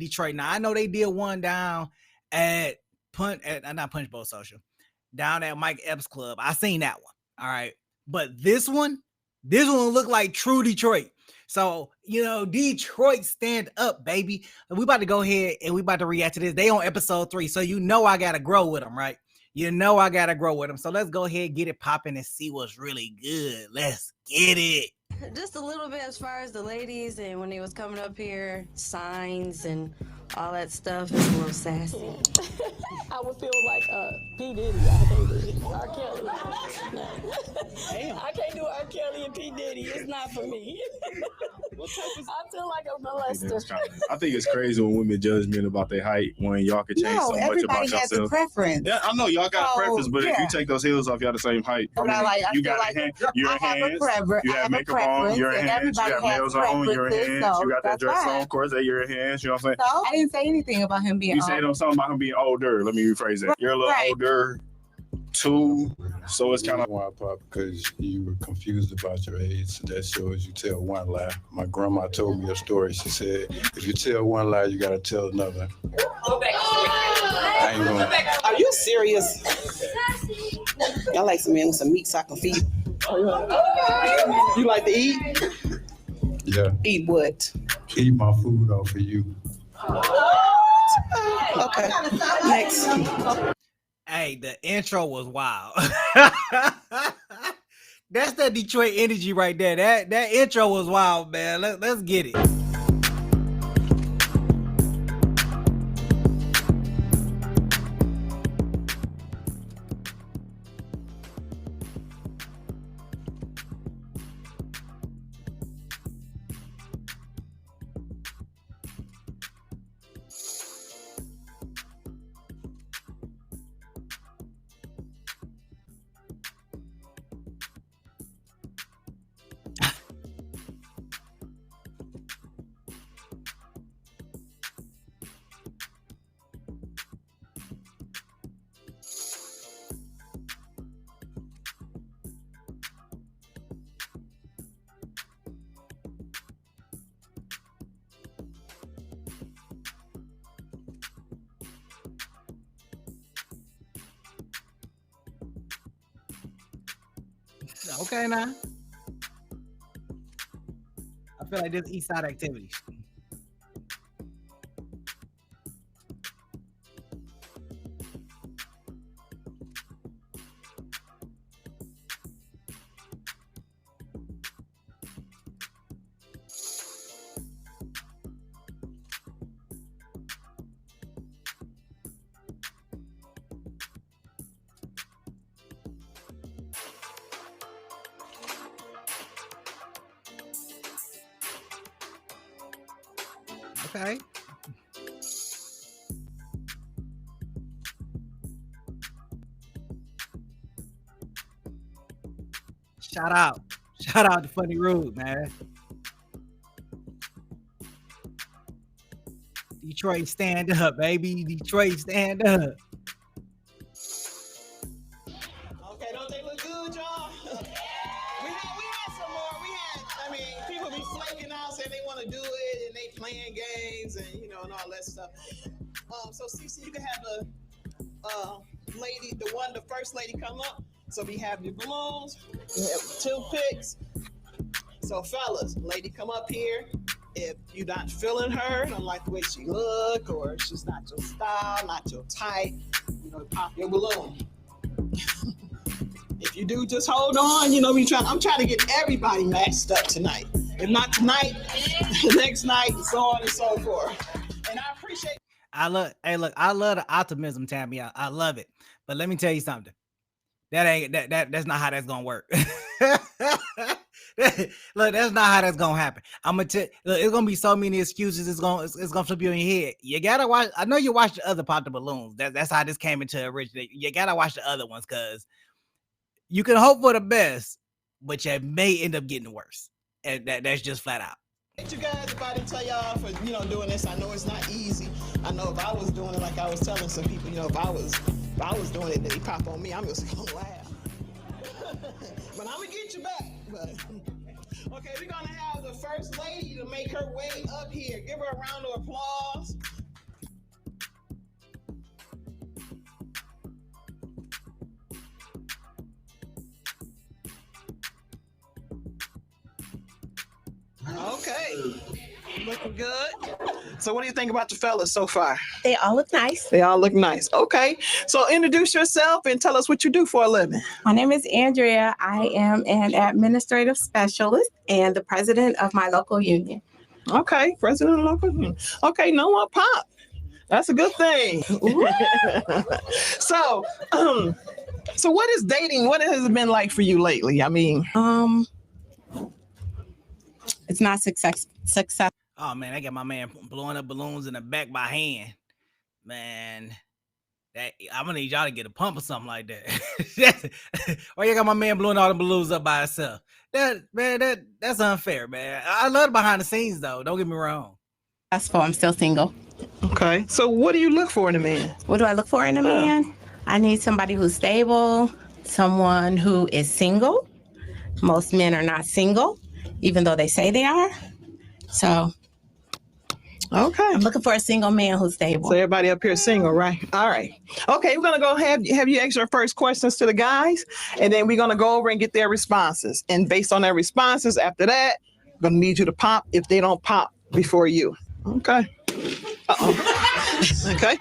Detroit. Now I know they did one down at not Punch Bowl Social, down at Mike Epps Club. I seen that one. All right, but this one looked like true Detroit. So, Detroit stand up, baby. We about to go ahead and we about to react to this. They on episode 3, so I got to grow with them, right? I got to grow with them. So let's go ahead and get it popping and see what's really good. Let's get it. Just a little bit as far as the ladies and when they was coming up here, signs and all that stuff is a little sassy. I would feel like P. Diddy. I can't do it. R. Kelly. No. Damn. I can't do R. Kelly and P. Diddy. It's not for me. I feel like a molester. I think it's crazy when women judge men about their height when y'all can change so much about yourself. Everybody has a preference. Yeah, I know y'all got a preference, but if you take those heels off, y'all the same height. But you have makeup on, your hands, you have nails on, your hands, you got that dress on, of course, at your hands, you know what I'm saying? So, I didn't say anything about him being You said something about him being older. Let me rephrase that. You're a little older, too, so it's kind of wild pop because you were confused about your age. So that shows you tell one lie. My grandma told me a story. She said, if you tell one lie, you got to tell another. I ain't gonna. Are you serious? I like some men with some meat so I can feed. You like to eat? Yeah. Eat what? Eat my food off for you. Okay. Next. Hey, the intro was wild. That's that Detroit energy right there. That intro was wild, man. Let's get it. Okay, now. I feel like this East Side activity. Okay. Shout out to Funny Rude, man. Detroit stand up, baby. Detroit stand up. Okay, don't they look good, y'all? We had some more. People be flaking out, saying they want to do it, and they playing games, and and all that stuff. So CC, you can have the lady, the first lady come up. So we have your balloons, we have toothpicks. So fellas, lady come up here. If you're not feeling her, don't like the way she look, or she's not your style, not your type, pop your balloon. If you do, just hold on. I'm trying to get everybody matched up tonight. If not tonight, next night, and so on and so forth. And I appreciate. I love the optimism, Tammy. I love it. But let me tell you something. That's not how that's gonna work. Look, that's not how that's gonna happen. I'm gonna tell. Look, it's gonna be so many excuses. It's gonna flip you in your head. You gotta watch. I know you watched the other Pop the Balloons. That's how this came into originate. You gotta watch the other ones because you can hope for the best, but you may end up getting worse. And that's just flat out. Thank you guys, everybody, tell y'all for doing this. I know it's not easy. I know if I was doing it, like I was telling some people, if I was doing it, they pop on me, I'm just gonna laugh. But I'm gonna get you back. But okay, we're gonna have the first lady to make her way up here. Give her a round of applause. Okay. Looking good. So what do you think about the fellas so far? They all look nice. They all look nice. Okay. So introduce yourself and tell us what you do for a living. My name is Andrea. I am an administrative specialist and the president of my local union. Okay. President of local union. Okay. No more pop. That's a good thing. So, so what is dating? What has it been like for you lately? I mean, It's not success. Oh man, I got my man blowing up balloons in the back by hand. Man, I'm gonna need y'all to get a pump or something like that. Or you got my man blowing all the balloons up by himself. That's unfair, man. I love the behind the scenes though. Don't get me wrong. I'm still single. okay. So what do you look for in a man? What do I look for in a man? I need somebody who's stable, someone who is single. Most men are not single, even though they say they are. So Okay. I'm looking for a single man who's stable. So everybody up here is single, right? All right. Okay, we're gonna go have you ask your first questions to the guys, and then we're gonna go over and get their responses. And based on their responses, after that, I'm gonna need you to pop if they don't pop before you. Okay. Okay.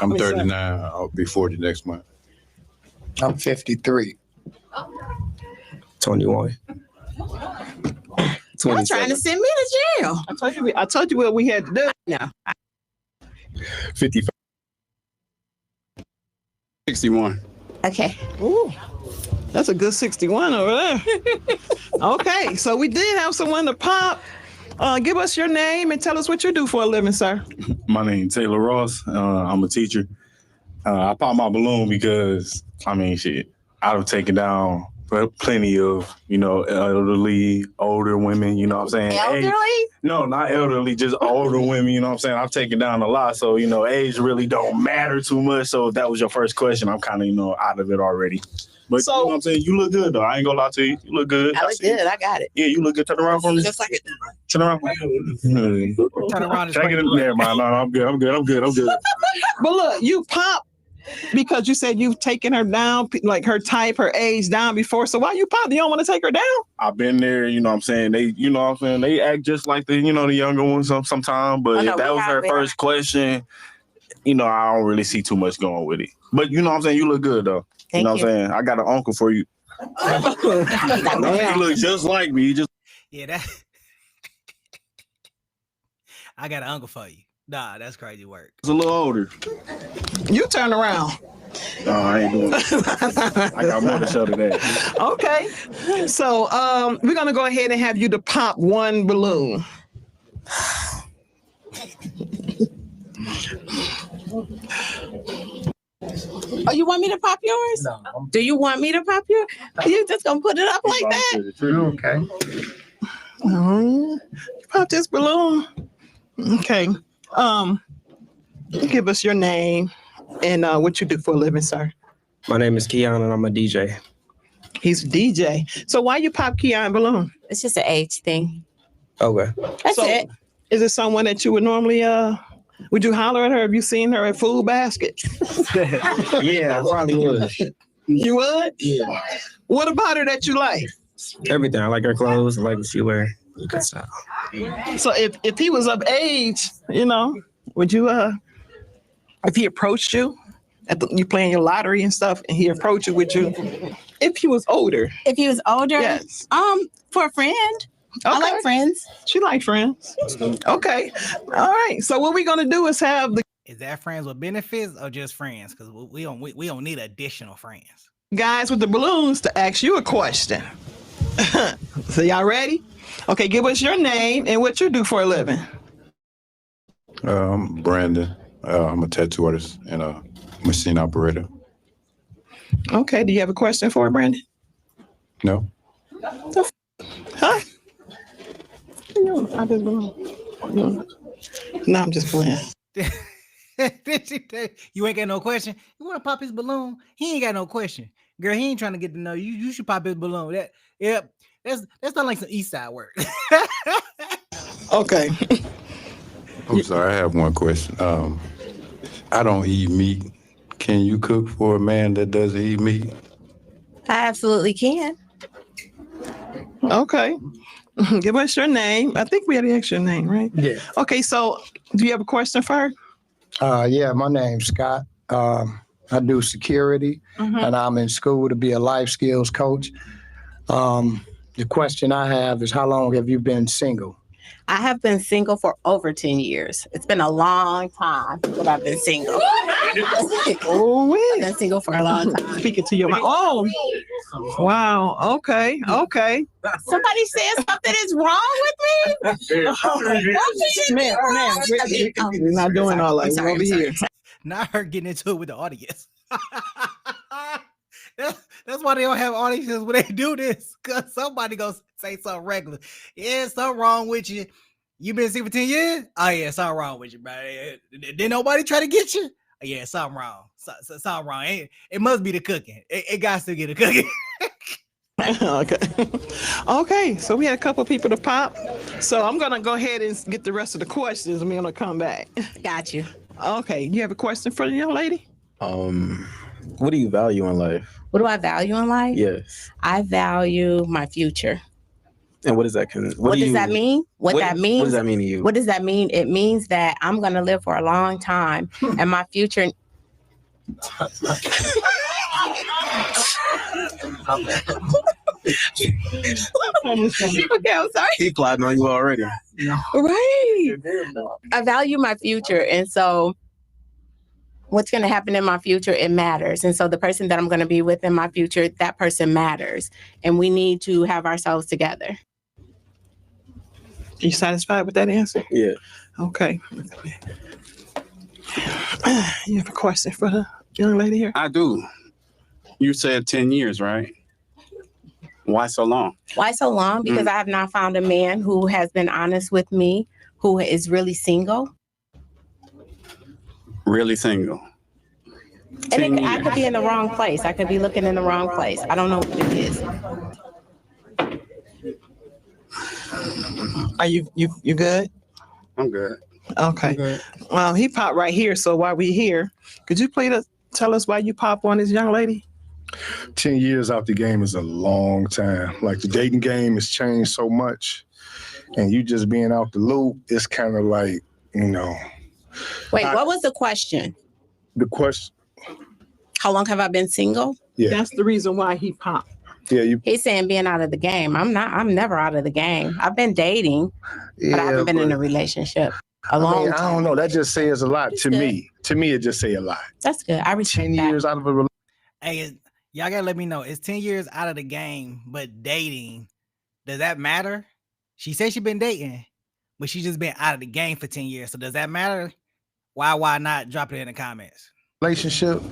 I'm 39. I'll be 40 next month. I'm 53. 21. Y'all trying to 27. send me to jail. I told you what we had to do. No. 55. 61. Okay. Ooh, that's a good 61 over there. Okay, so we did have someone to pop. Give us your name and tell us what you do for a living, sir. My name's Taylor Ross. I'm a teacher. I popped my balloon because, I mean, shit, I've taken down plenty of, elderly, older women, you know what I'm saying? Elderly? No, not elderly, just older women, you know what I'm saying? I've taken down a lot, so, age really don't matter too much. So if that was your first question, I'm kind of, out of it already. But So- you know what I'm saying? You look good, though. I ain't gonna lie to you. You look good. I look good. I got it. Yeah, you look good. Turn around for me. Just like it. Turn around. Turn around and Can I get in there, man? No, I'm good. But look, you pop because you said you've taken her down, like her type, her age down before. So why you pop? You don't want to take her down? I've been there, you know what I'm saying? They act just like the younger ones sometimes. But Oh, no, if that we was have her it. first question, I don't really see too much going with it. But you know what I'm saying? You look good, though. Thank what you. I'm saying? I got an uncle for you. You look just like me. Yeah, that. I got an uncle for you. Nah, that's crazy work. a little older. You turn around. No, I ain't doing it. I got more to show today. Okay. So we're gonna go ahead and have you to pop one balloon. Oh, you want me to pop yours? No. Do you want me to pop yours? You just gonna put it up like that? Okay. Pop this balloon. Okay. Give us your name and what you do for a living, sir. My name is Keon and I'm a DJ. He's a DJ. So why you pop Keon balloon? It's just an age thing. Okay. That's So, it. Is it someone that you would normally would you holler at her if you seen her at Food Basket? Yeah, I probably would. You would? Yeah. What about her that you like? Everything. I like her clothes. I like what she wear. Good style. So if he was of age, would you if he approached you you playing your lottery and stuff and he approached you, would you if he was older? If he was older, Yes. for a friend. I Okay. like friends. She like friends. Okay. All right. So what we're gonna do is have the Is that friends with benefits or just friends? Because we don't need additional friends. guys with the balloons to ask you a question. So y'all ready? Okay, give us your name and what you do for a living. I'm Brandon. I'm a tattoo artist and a machine operator. Okay, do you have a question for Brandon? No? Huh? No, I'm just playing. You ain't got no question. You want to pop his balloon? He ain't got no question. Girl, he ain't trying to get to know you. You should pop his balloon. That's not like some East Side work. Okay. I'm sorry, I have one question. I don't eat meat. Can you cook for a man that doesn't eat meat? I absolutely can. Okay. Give us your name. I think we had to ask your name, right? Yeah. Okay, so do you have a question for her? Yeah, my name's Scott. I do security, and I'm in school to be a life skills coach. The question I have is, how long have you been single? I have been single for over 10 years. It's been a long time that I've been single. I've been single for a long time. Speaking to your Oh, wow. Okay. Okay. Somebody said something is wrong with me? Man, we're not doing all that. We're over here. Not her getting into it with the audience. That's why they don't have audiences when they do this, because somebody goes say something regular. Yeah, something wrong with you. You been single for 10 years? Oh yeah, something wrong with you, bro. Did nobody try to get you? Oh, yeah, something wrong. Something wrong. It must be the cooking. It got to get a cooking. Okay. Okay. So we had a couple of people to pop. So I'm gonna go ahead and get the rest of the questions, and we're gonna come back. Got you. Okay. You have a question for the young lady? What do you value in life? What do I value in life? Yes. I value my future. And what does that What does that mean? What that means? What does that mean to you? What does that mean? It means that I'm going to live for a long time, and my future. Okay, I'm sorry. He plotting on you already. Right. I value my future, and so what's going to happen in my future, it matters. And so the person that I'm going to be with in my future, that person matters, and we need to have ourselves together. You satisfied with that answer? Yeah. Okay. You have a question for the young lady here? I do. You said 10 years, right? Why so long? Why so long? Because I have not found a man who has been honest with me, who is really single. Really single. And I could be in the wrong place. I could be looking in the wrong place. I don't know what it is. Are you good? I'm good. Okay. I'm good. Well, he popped right here. So while we here, could you please tell us why you pop on this young lady? 10 years out the game is a long time. Like, the dating game has changed so much, and you just being out the loop, it's kind of like, Wait, what was the question? The question. How long have I been single? Yeah. That's the reason why he popped. Yeah, He's saying being out of the game. I'm never out of the game. I've been dating, but I haven't been in a relationship a long time. I don't know. That just says a lot to me. To me, it just say a lot. That's good. I respect 10 years out of a relationship. Hey, y'all gotta let me know. It's 10 years out of the game, but dating, does that matter? She said she been dating, but she just been out of the game for 10 years. So does that matter? Why not? Drop it in the comments. Relationship,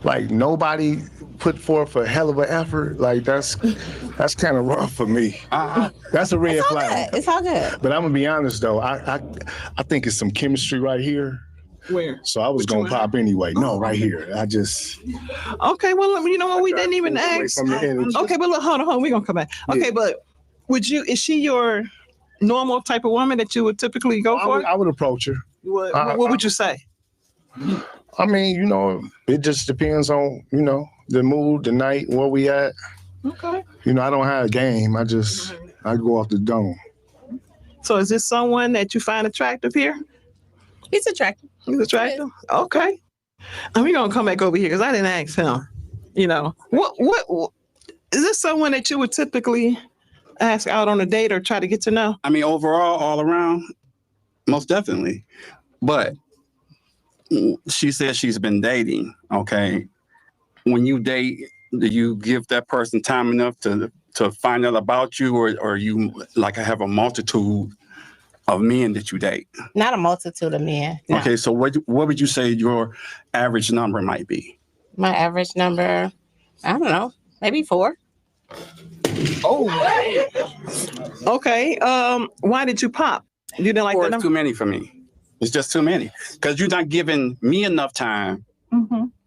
like, nobody put forth a hell of an effort. Like, that's kind of rough for me. That's a red flag. It's all good. But I'm gonna be honest though, I think it's some chemistry right here. Where? So I was gonna pop anyway. No, right here. I just. Okay, well, you know what? We didn't even ask. Okay, but look, hold on. We're gonna come back. Okay, but is she your normal type of woman that you would typically go for? I would approach her. What would you say? I mean, it just depends on, the mood, the night, where we at. Okay. I don't have a game. I go off the dome. So is this someone that you find attractive here? He's attractive. He's attractive? Okay. And we're going to come back over here because I didn't ask him. What is this someone that you would typically ask out on a date or try to get to know? I mean, overall, all around, most definitely. But she says she's been dating. Okay. When you date, do you give that person time enough to find out about you, or you like have a multitude of men that you date? Not a multitude of men. No. Okay, so what would you say your average number might be? My average number, I don't know, maybe 4. Oh. Okay. Why did you pop? You didn't like that number? It's too many for me. It's just too many, because you're not giving me enough time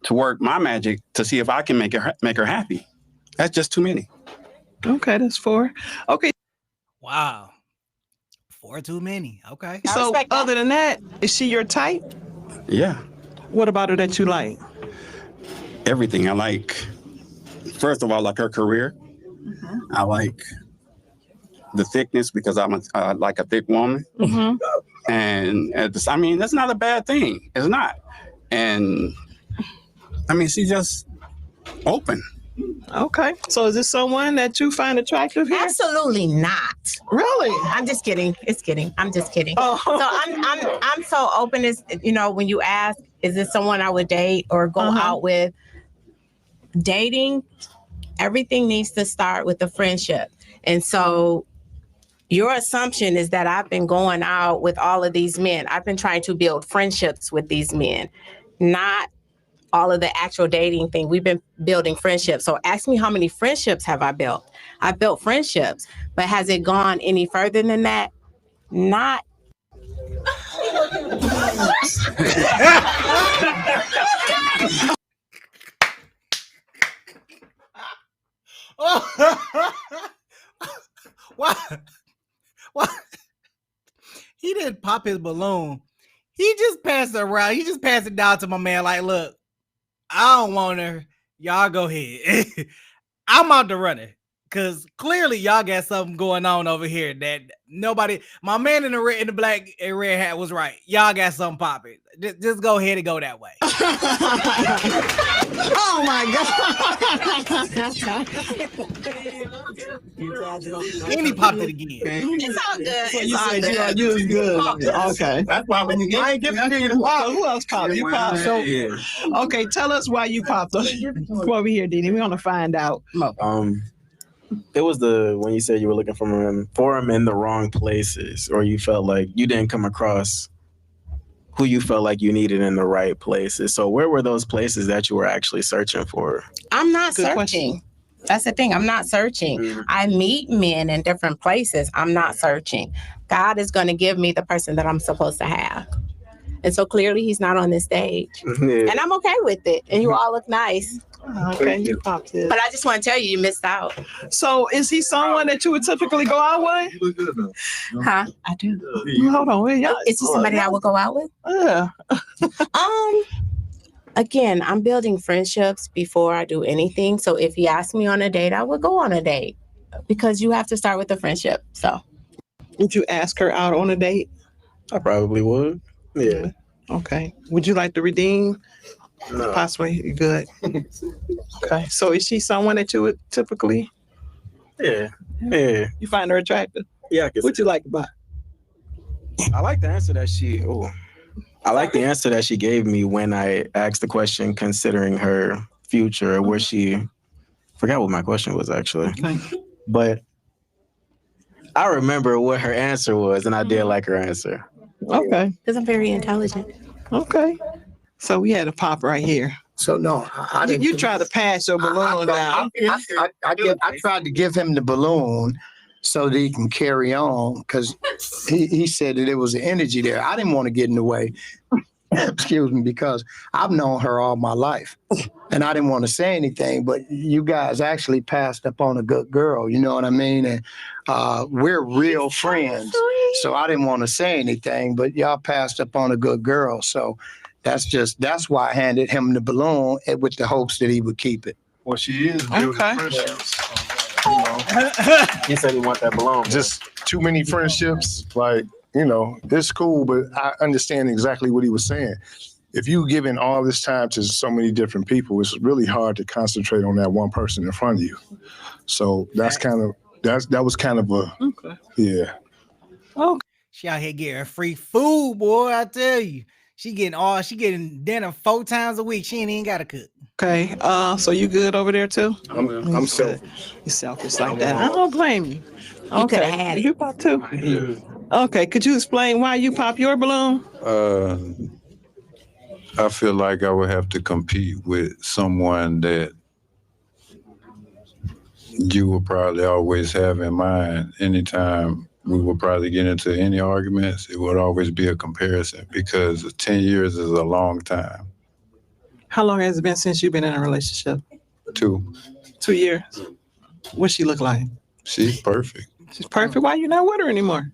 to work my magic to see if I can make her happy. That's just too many. Okay, that's 4. Okay. Wow. 4 too many. Okay. So other than that, is she your type? Yeah. What about her that you like? Everything. I like, first of all, I like her career. I like the thickness because I'm like a thick woman. Mm-hmm. And I mean, that's not a bad thing. It's not. And I mean, she's just open. Okay. So is this someone that you find attractive here? Absolutely not. Really? I'm just kidding. It's kidding. I'm just kidding. Oh. So I'm so open as when you ask, is this someone I would date or go out with? Dating, everything needs to start with a friendship. And so your assumption is that I've been going out with all of these men. I've been trying to build friendships with these men, not all of the actual dating thing. We've been building friendships. So ask me, how many friendships have I built? I've built friendships, but has it gone any further than that? Not. What? He didn't pop his balloon. He just passed it around. He just passed it down to my man. Like, look, I don't want her. Y'all go ahead. I'm out to run it. Cause clearly y'all got something going on over here that nobody. My man in the black and red hat was right. Y'all got something popping. Just go ahead and go that way. Oh my God! And he popped it again. It's all good. So It's you all said good. you was good. Okay. That's why when you get, I ain't giving you the pop. Who else popped? You popped. So okay, tell us why you popped. Come over here, Didi. We want to find out. It was when you said you were looking for him in the wrong places, or you felt like you didn't come across who you felt like you needed in the right places. So where were those places that you were actually searching for? I'm not Good searching. question. That's the thing. I'm not searching. Mm-hmm. I meet men in different places. I'm not searching. God is going to give me the person that I'm supposed to have. And so clearly he's not on this stage. Yeah. And I'm okay with it. And you all look nice. Okay, you popped it. But I just want to tell you missed out. So is he someone that you would typically go out with? Huh? I do. Hold on, wait, y'all. Is he somebody I would go out with? Yeah. Again, I'm building friendships before I do anything. So if he asked me on a date, I would go on a date because you have to start with a friendship. So Would you ask her out on a date? I probably would. Yeah. Okay. Would you like to redeem? No. Possibly. You good. Okay. So is she someone that you would typically? Yeah. Yeah. You find her attractive? Yeah. What you like about? I like the answer that she gave me when I asked the question considering her future, where she forgot what my question was actually. Okay. But I remember what her answer was, and I did like her answer. Okay. because I'm very intelligent. Okay. So we had a pop right here. So no, I didn't. You tried to pass your balloon down. I tried to give him the balloon so that he can carry on because he said that there was an energy there. I didn't want to get in the way. Excuse me, because I've known her all my life and I didn't want to say anything, but you guys actually passed up on a good girl. You know what I mean? And we're real friends. So I didn't want to say anything, but y'all passed up on a good girl. So that's why I handed him the balloon with the hopes that he would keep it. Well, she is building friendships. You know, He said he want that balloon. just too many friendships. Like, you know, it's cool, but I understand exactly what he was saying. If you giving all this time to so many different people, it's really hard to concentrate on that one person in front of you. So that was kind of a yeah. She out here getting free food, boy. I tell you. She getting dinner 4 times a week. She ain't even got to cook. Okay. So you good over there too? I'm selfish. You're selfish like that. I don't blame you. You could have had it. You pop too? Okay. Could you explain why you pop your balloon? I feel like I would have to compete with someone that you will probably always have in mind anytime we will probably get into any arguments. It would always be a comparison because 10 years is a long time. How long has it been since you've been in a relationship? 2. 2 years. What she look like? She's perfect. She's perfect. Why you not with her anymore?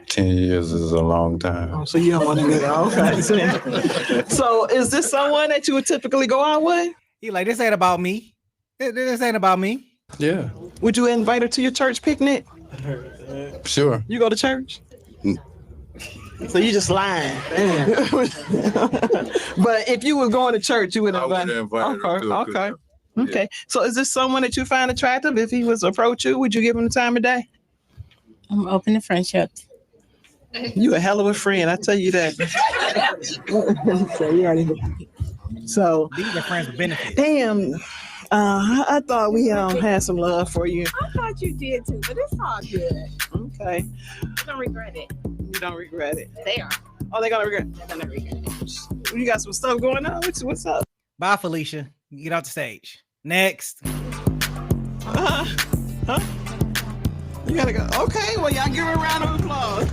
10 years is a long time. Oh, so you don't want to do that. Okay. So is this someone that you would typically go out with? He like, this ain't about me. This ain't about me. Yeah. Would you invite her to your church picnic? Sure. You go to church? So you just lying. But if you were going to church, you would invite. Okay. Okay. So is this someone that you find attractive? If he was to approach you, would you give him the time of day? I'm open to friendship. You a hell of a friend, I tell you that. So you already. So These are friends with benefits. damn. I thought we had some love for you. I thought you did too, but it's all good. Okay. I don't regret it. You don't regret it. They are. Oh, they're gonna regret it. They're gonna regret it. You got some stuff going on? What's up? Bye, Felicia. Get off the stage. Next. Huh? You gotta go. Okay, well, y'all give her a round of applause.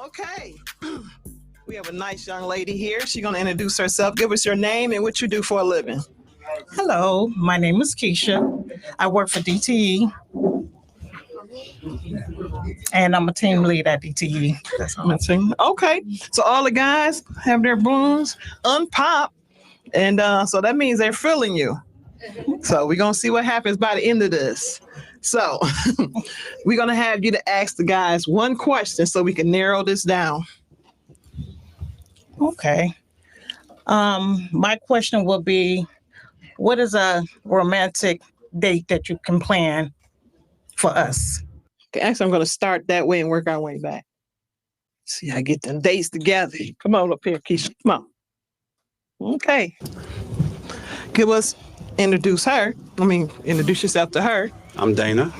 Okay. We have a nice young lady here. She's going to introduce herself. Give us your name and what you do for a living. Hello, my name is Keisha. I work for DTE. And I'm a team lead at DTE. That's my team. Okay. So all the guys have their balloons unpopped. And so that means they're feeling you. So we're going to see what happens by the end of this. So we're going to have you to ask the guys one question so we can narrow this down. Okay. My question will be, what is a romantic date that you can plan for us? Okay, actually, I'm going to start that way and work our way back. See, I get them dates together. Come on up here, Keisha. Come on. Okay. Introduce yourself to her. I'm Dana,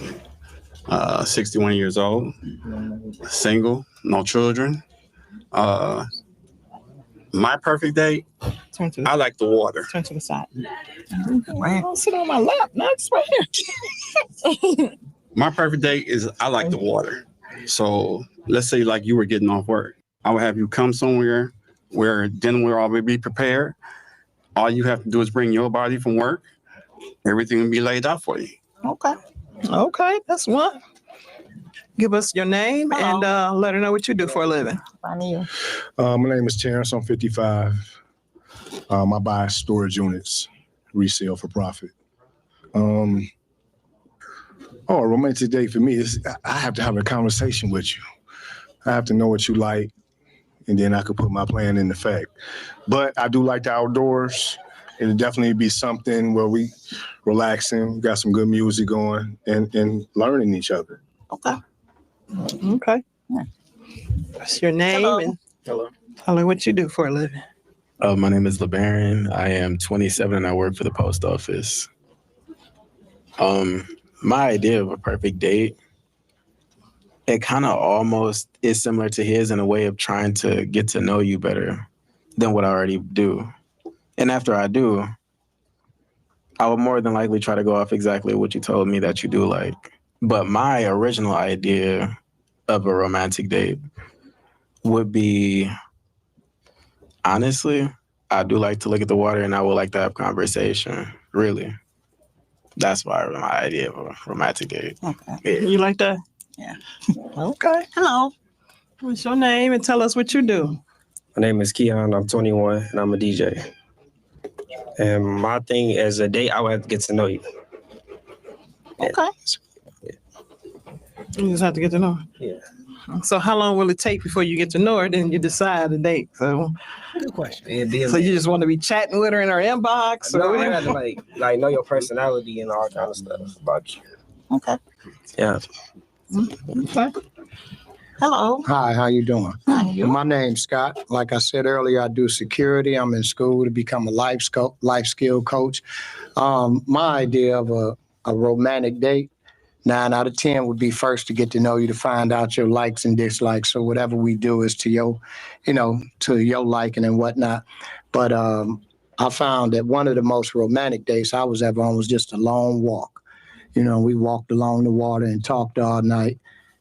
61 years old, single, no children. My perfect date, I like the water. Turn to the side. I'll sit on my lap. No, it's right here. My perfect date is I like the water. So let's say like you were getting off work. I would have you come somewhere where dinner will already be prepared. All you have to do is bring your body from work. Everything will be laid out for you. Okay, that's one. Give us your name and let her know what you do for a living. My name is Terrence. I'm 55. I buy storage units, resale for profit. A romantic date for me is I have to have a conversation with you. I have to know what you like, and then I could put my plan into effect. But I do like the outdoors. It'll definitely be something where we relaxing, got some good music going, and learning each other. Okay. What's your name? Hello. Tell her what you do for a living. My name is LeBaron. I am 27 and I work for the post office. My idea of a perfect date, it kind of almost is similar to his in a way of trying to get to know you better than what I already do. And after I do, I would more than likely try to go off exactly what you told me that you do like. But my original idea of a romantic date would be, honestly, I do like to look at the water and I would like to have conversation. Really. That's my idea of a romantic date. Okay. Yeah. You like that? Yeah. Okay. Hello. What's your name and tell us what you do? My name is Keon. I'm 21 and I'm a DJ. And my thing as a date, I would have to get to know you. Okay. You just have to get to know her. Yeah. So how long will it take before you get to know her? Then you decide the date. So Good question. So you just want to be chatting with her in her inbox? No, or I got to like know your personality and all kind of stuff about you. Okay. Yeah. Okay. Hello. Hi, how you doing? Hi. My name's Scott. Like I said earlier, I do security. I'm in school to become a life skill coach. My idea of a romantic date, 9 out of 10 would be first to get to know you, to find out your likes and dislikes. So whatever we do is to your liking and whatnot. But I found that one of the most romantic dates I was ever on was just a long walk. We walked along the water and talked all night.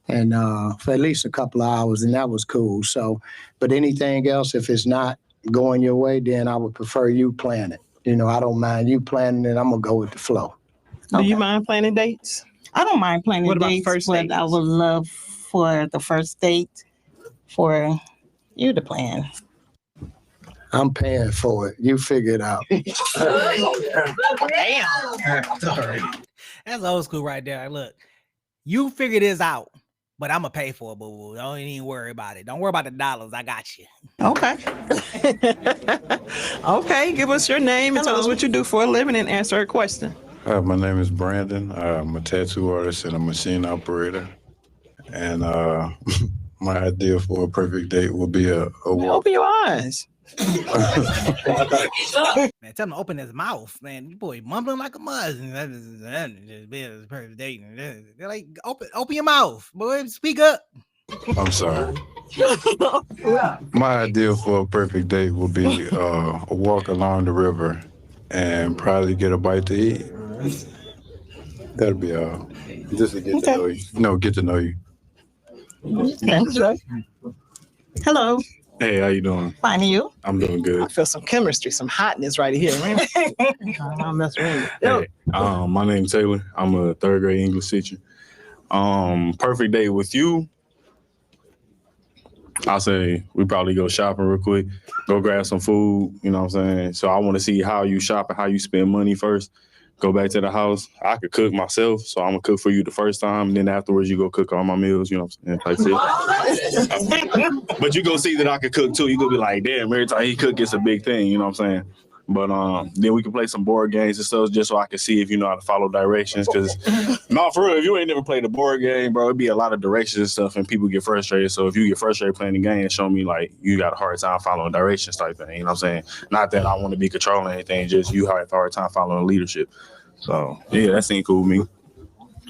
And for at least a couple of hours, and that was cool. So, but anything else, if it's not going your way, then I would prefer you plan it. I don't mind you planning it. I'm gonna go with the flow. Do you mind planning dates? I don't mind planning What about dates, first but I dates? would love for the first date for you to plan. I'm paying for it. You figure it out. Damn. That's old school right there. Look, you figure this out, but I'm gonna pay for it, boo. Don't even worry about it. Don't worry about the dollars. I got you. Okay. Okay, give us your name and tell us what you do for a living and answer a question. My name is Brandon. I'm a tattoo artist and a machine operator. And my idea for a perfect date will be a walk. Open your eyes. Man, tell him to open his mouth, man. You boy mumbling like a muzz. Just be a perfect date. They're like, open your mouth, boy. Speak up. I'm sorry. My idea for a perfect date will be a walk along the river and probably get a bite to eat. That'll be all. Just to get to know you. No, get to know you. Hello. Hey, how you doing? Fine, and you? I'm doing I good. feel some chemistry, some hotness right here. I'm messing with you. Hey, my name's Taylor. I'm a third grade English teacher. Perfect day with you. I'll say we probably go shopping real quick, go grab some food, you know what I'm saying? So I want to see how you shop and how you spend money first. Go back to the house. I could cook myself, so I'm gonna cook for you the first time, and then afterwards you go cook all my meals, you know what I'm saying? But you go see that I could cook too. You gonna be like, damn, every time he cook, it's a big thing, you know what I'm saying? But then we can play some board games and stuff just so I can see if you know how to follow directions. Because, no, for real, if you ain't never played a board game, bro, it'd be a lot of directions and stuff, and people get frustrated. So if you get frustrated playing the game, show me like you got a hard time following directions type thing. You know what I'm saying? Not that I want to be controlling anything, just you have a hard time following leadership. So yeah, that seemed cool to me. Okay,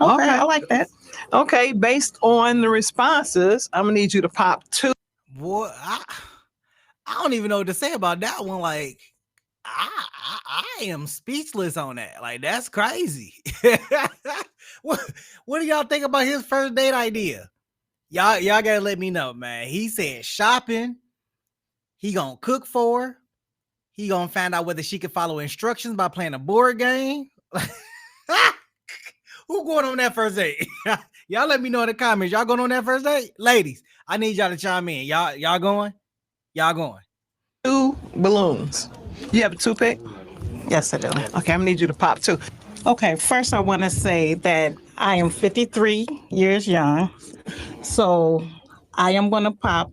I like that. Okay, based on the responses, I'm gonna need you to pop 2. Boy, I don't even know what to say about that one. Like, I am speechless on that. Like, that's crazy. What do y'all think about his first date idea? Y'all gotta let me know, man. He said shopping. He gonna cook for her. He gonna find out whether she can follow instructions by playing a board game. Who going on that first date? Y'all let me know in the comments. Y'all going on that first date? Ladies, I need y'all to chime in. Y'all going? Y'all going? 2 balloons. You have a 2 pick? Yes, I do. Okay, I'm gonna need you to pop 2. Okay, first I want to say that I am 53 years young. So I am going to pop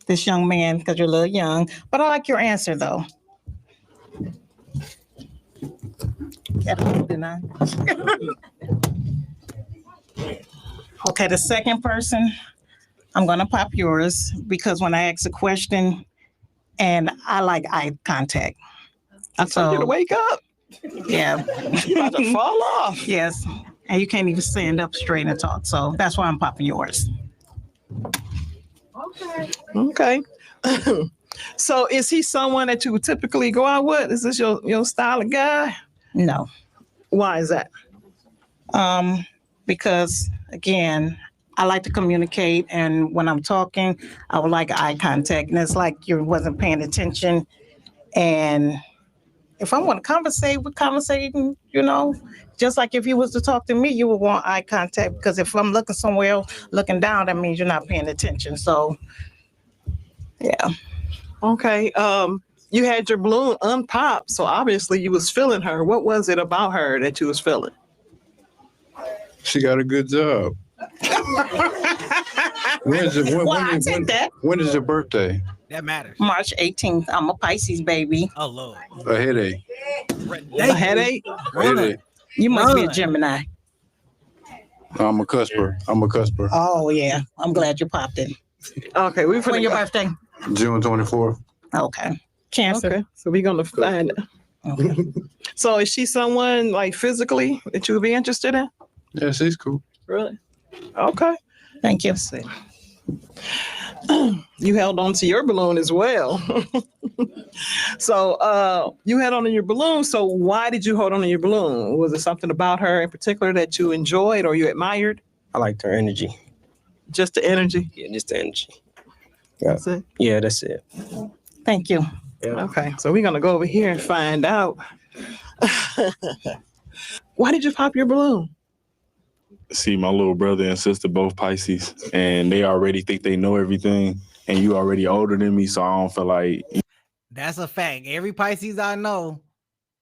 this young man because you're a little young. But I like your answer, though. Didn't I? Okay, the second person, I'm going to pop yours because when I ask a question, and I like eye contact. I told you to wake up. Yeah. You're about to fall off. Yes. And you can't even stand up straight and talk. So that's why I'm popping yours. Okay. So is he someone that you would typically go out with? Is this your style of guy? No. Why is that? Because again, I like to communicate, and when I'm talking, I would like eye contact. And it's like you wasn't paying attention. And if I want to conversate, we're conversating, you know, just like if you was to talk to me, you would want eye contact, because if I'm looking somewhere else, looking down, that means you're not paying attention. So, yeah. Okay. You had your balloon unpopped, so obviously you was feeling her. What was it about her that you was feeling? She got a good job. When is your birthday? That matters. March 18th. I'm a Pisces baby. Oh, Lord. A headache. A headache? A headache. You must be a Gemini. I'm a cusper. Oh, yeah. I'm glad you popped it. Okay. When your birthday? June 24th. Okay. Cancer. Okay. So we're going to find it. Okay. So is she someone like physically that you would be interested in? Yeah, she's cool. Really? Okay. Thank you. Let's see. You held on to your balloon as well. So you held on to your balloon. So why did you hold on to your balloon? Was it something about her in particular that you enjoyed or you admired? I liked her energy. Just the energy? Yeah, just the energy. That's it? Yeah, that's it. Thank you. Yeah. Okay. So we're going to go over here and find out Why did you pop your balloon? See, my little brother and sister both Pisces, and they already think they know everything, and you already older than me, so I don't feel like. That's a fact. Every Pisces I know,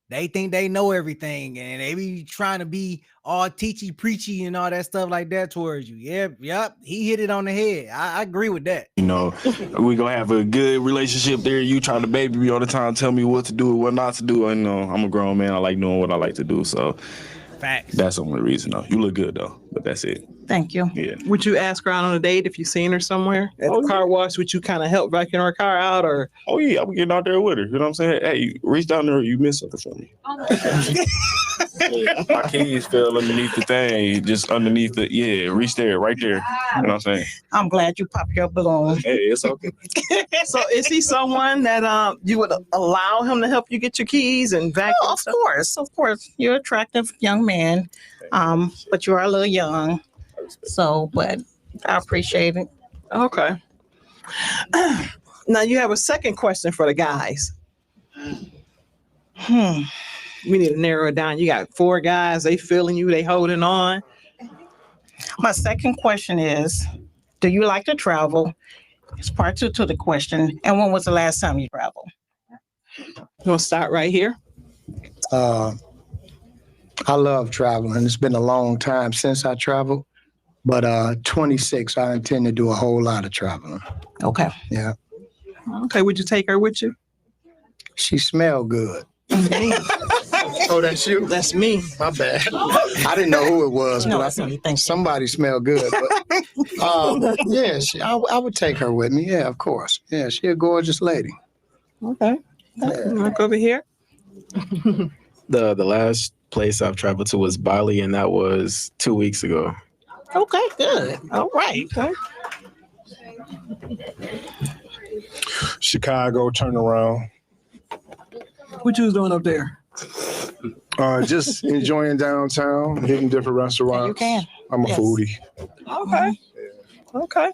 they think they know everything, and they be trying to be all teachy preachy and all that stuff like that towards you. Yep. He hit it on the head. I agree with that. You know, we gonna have a good relationship there. You trying to baby me all the time, tell me what to do and what not to do. And I'm a grown man. I like doing what I like to do. So facts. That's the only reason though. You look good though, but that's it. Thank you. Yeah. Would you ask her out on a date if you seen her somewhere at the car wash? Would you kind of help vacuum her car out, or? Oh yeah, I'm getting out there with her. You know what I'm saying? Hey, reach down there. You missed something for me. My keys fell underneath the thing, just underneath the. Yeah, reach there, right there. You know what I'm saying? I'm glad you popped your balloon. Hey, it's okay. So is he someone that you would allow him to help you get your keys and vacuum? Oh, of course. You're an attractive young man, but you are a little young. So, but I appreciate it. Okay. Now you have a second question for the guys. We need to narrow it down. You got 4 guys. They feeling you. They holding on. My second question is, do you like to travel? It's part 2 to the question. And when was the last time you traveled? You want to start right here? I love traveling. It's been a long time since I traveled, but 26, I intend to do a whole lot of traveling. Okay. Yeah. Okay. Would you take her with you? She smelled good. Oh, that's you? That's me. My bad. I didn't know who it was, No, but it's me. somebody smelled good. But yeah, I would take her with me. Yeah, of course. Yeah, she a gorgeous lady. Okay. Look over here. The last place I've traveled to was Bali, and that was 2 weeks ago. Okay, good. All right. Okay. Chicago turnaround. What you was doing up there? Just enjoying downtown, hitting different restaurants. You can. I'm a Yes. foodie. Okay. Okay.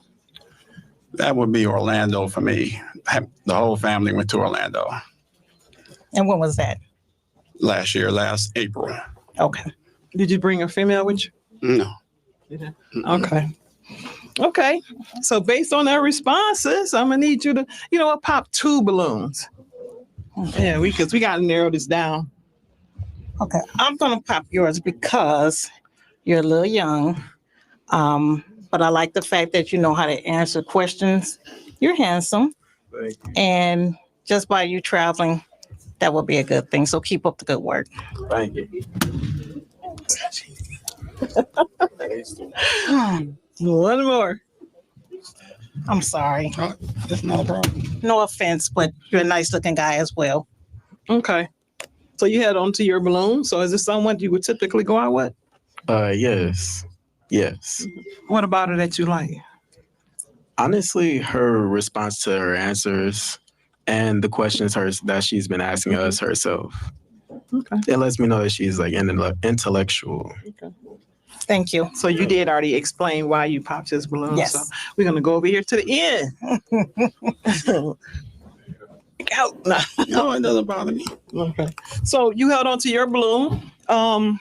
That would be Orlando for me. The whole family went to Orlando And when was that? last April. Okay. Did you bring a female with you? No. Okay. Okay. So based on their responses, I'm gonna need you to, pop 2 balloons. Yeah, because we gotta narrow this down. Okay. I'm gonna pop yours because you're a little young. But I like the fact that you know how to answer questions. You're handsome. Thank you. And just by you traveling, that would be a good thing. So keep up the good work. Thank you. One more. I'm sorry. That's not a problem. No offense, but you're a nice looking guy as well. Okay. So you head on to your balloon. So is this someone you would typically go out with? Yes. Yes. What about her that you like? Honestly, her response to her answers and the questions that she's been asking us herself. Okay. It lets me know that she's like intellectual. Okay. Thank you. So you did already explain why you popped this balloon. Yes. So we're gonna go over here to the end. Out. No, it doesn't bother me. Okay. So you held on to your balloon. Are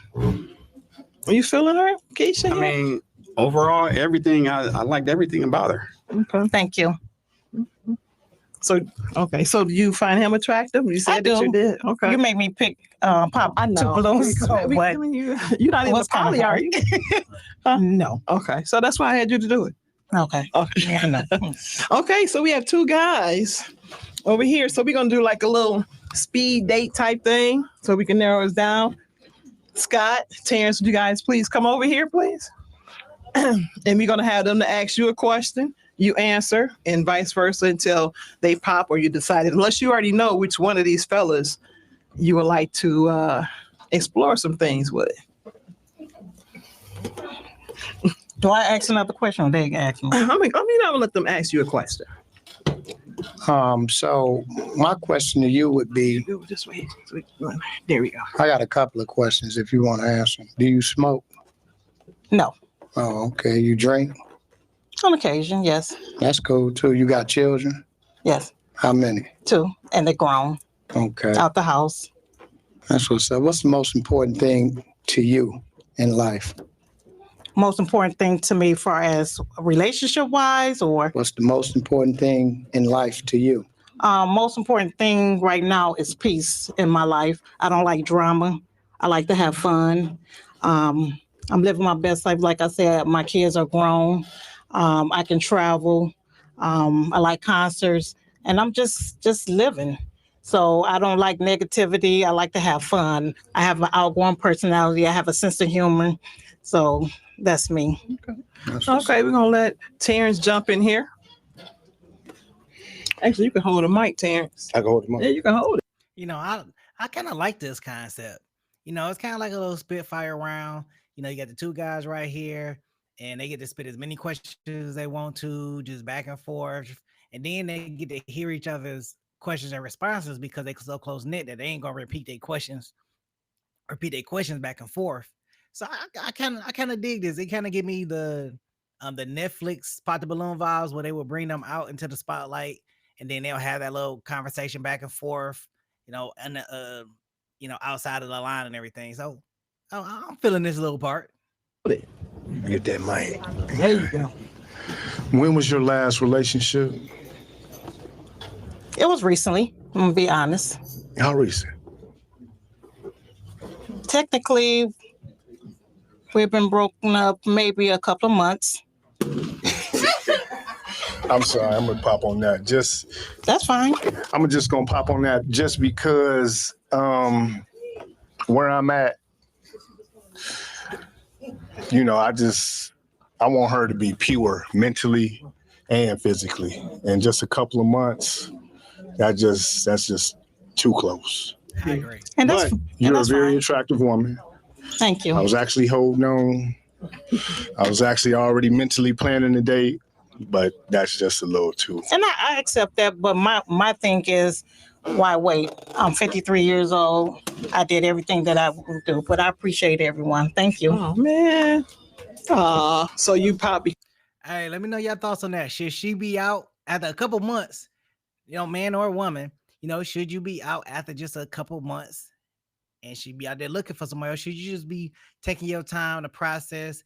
you feeling her, Keisha? I mean, overall, everything, I liked everything about her. Okay. Thank you. So, okay. So do you find him attractive? You said I that do. you did. Okay. You make me pick pop I know. 2 balloons. So I what? mean, you're not in the What's kinda poly, are hard? you? No. Okay. So that's why I had you to do it. Okay. Okay. Yeah, I know. Okay. So we have 2 guys over here. So we're going to do like a little speed date type thing so we can narrow this down. Scott, Terrence, would you guys please come over here, please? And we're going to have them to ask you a question. You answer and vice versa until they pop or you decide, unless you already know which one of these fellas you would like to explore some things with. Do I ask another question or they ask me? I'm gonna let them ask you a question. So my question to you would be, Do it this way. There we go. I got a couple of questions if you want to answer them. Do you smoke? No. Oh, okay. You drink? On occasion, yes. That's cool too. You got children? Yes. How many? 2. And they're grown. Okay. Out the house. That's what's up. What's the most important thing to you in life? Most important thing to me, far as relationship wise, or What's the most important thing in life to you? most important thing right now is peace in my life. I don't like drama. I like to have fun. I'm living my best life. Like I said, my kids are grown. I can travel. I like concerts, and I'm just living. So I don't like negativity. I like to have fun. I have an outgoing personality. I have a sense of humor. So that's me. Okay, we're gonna let Terrence jump in here. Actually, you can hold the mic, Terrence. I can hold the mic. Yeah, you can hold it. You know, I kind of like this concept. You know, it's kind of like a little Spitfire round. You know, you got the two guys right here, and they get to spit as many questions as they want to, just back and forth. And then they get to hear each other's questions and responses because they're so close knit that they ain't gonna repeat their questions back and forth. So I kind of dig this. It kind of give me the Netflix Pop the Balloon vibes where they will bring them out into the spotlight, and then they'll have that little conversation back and forth, you know, and you know, outside of the line and everything. So I'm feeling this little part. Get that mic. There you go. When was your last relationship? It was recently. I'm gonna be honest. How recent? Technically, we've been broken up maybe a couple of months. I'm sorry, I'm gonna pop on that. That's fine. I'm just gonna pop on that just because where I'm at, you know, I want her to be pure mentally and physically. And just a couple of months, that's just too close. I agree. But you're a very attractive woman. Thank you. I was actually holding on. I was actually already mentally planning the date, but that's just a little too. And I accept that, but my thing is, why wait? I'm 53 years old. I did everything that I would do, but I appreciate everyone. Thank you. Oh man. So you probably. Hey, let me know your thoughts on that. Should she be out after a couple months? You know, man or woman, you know, should you be out after just a couple months and she be out there looking for somebody else? Should you just be taking your time to process,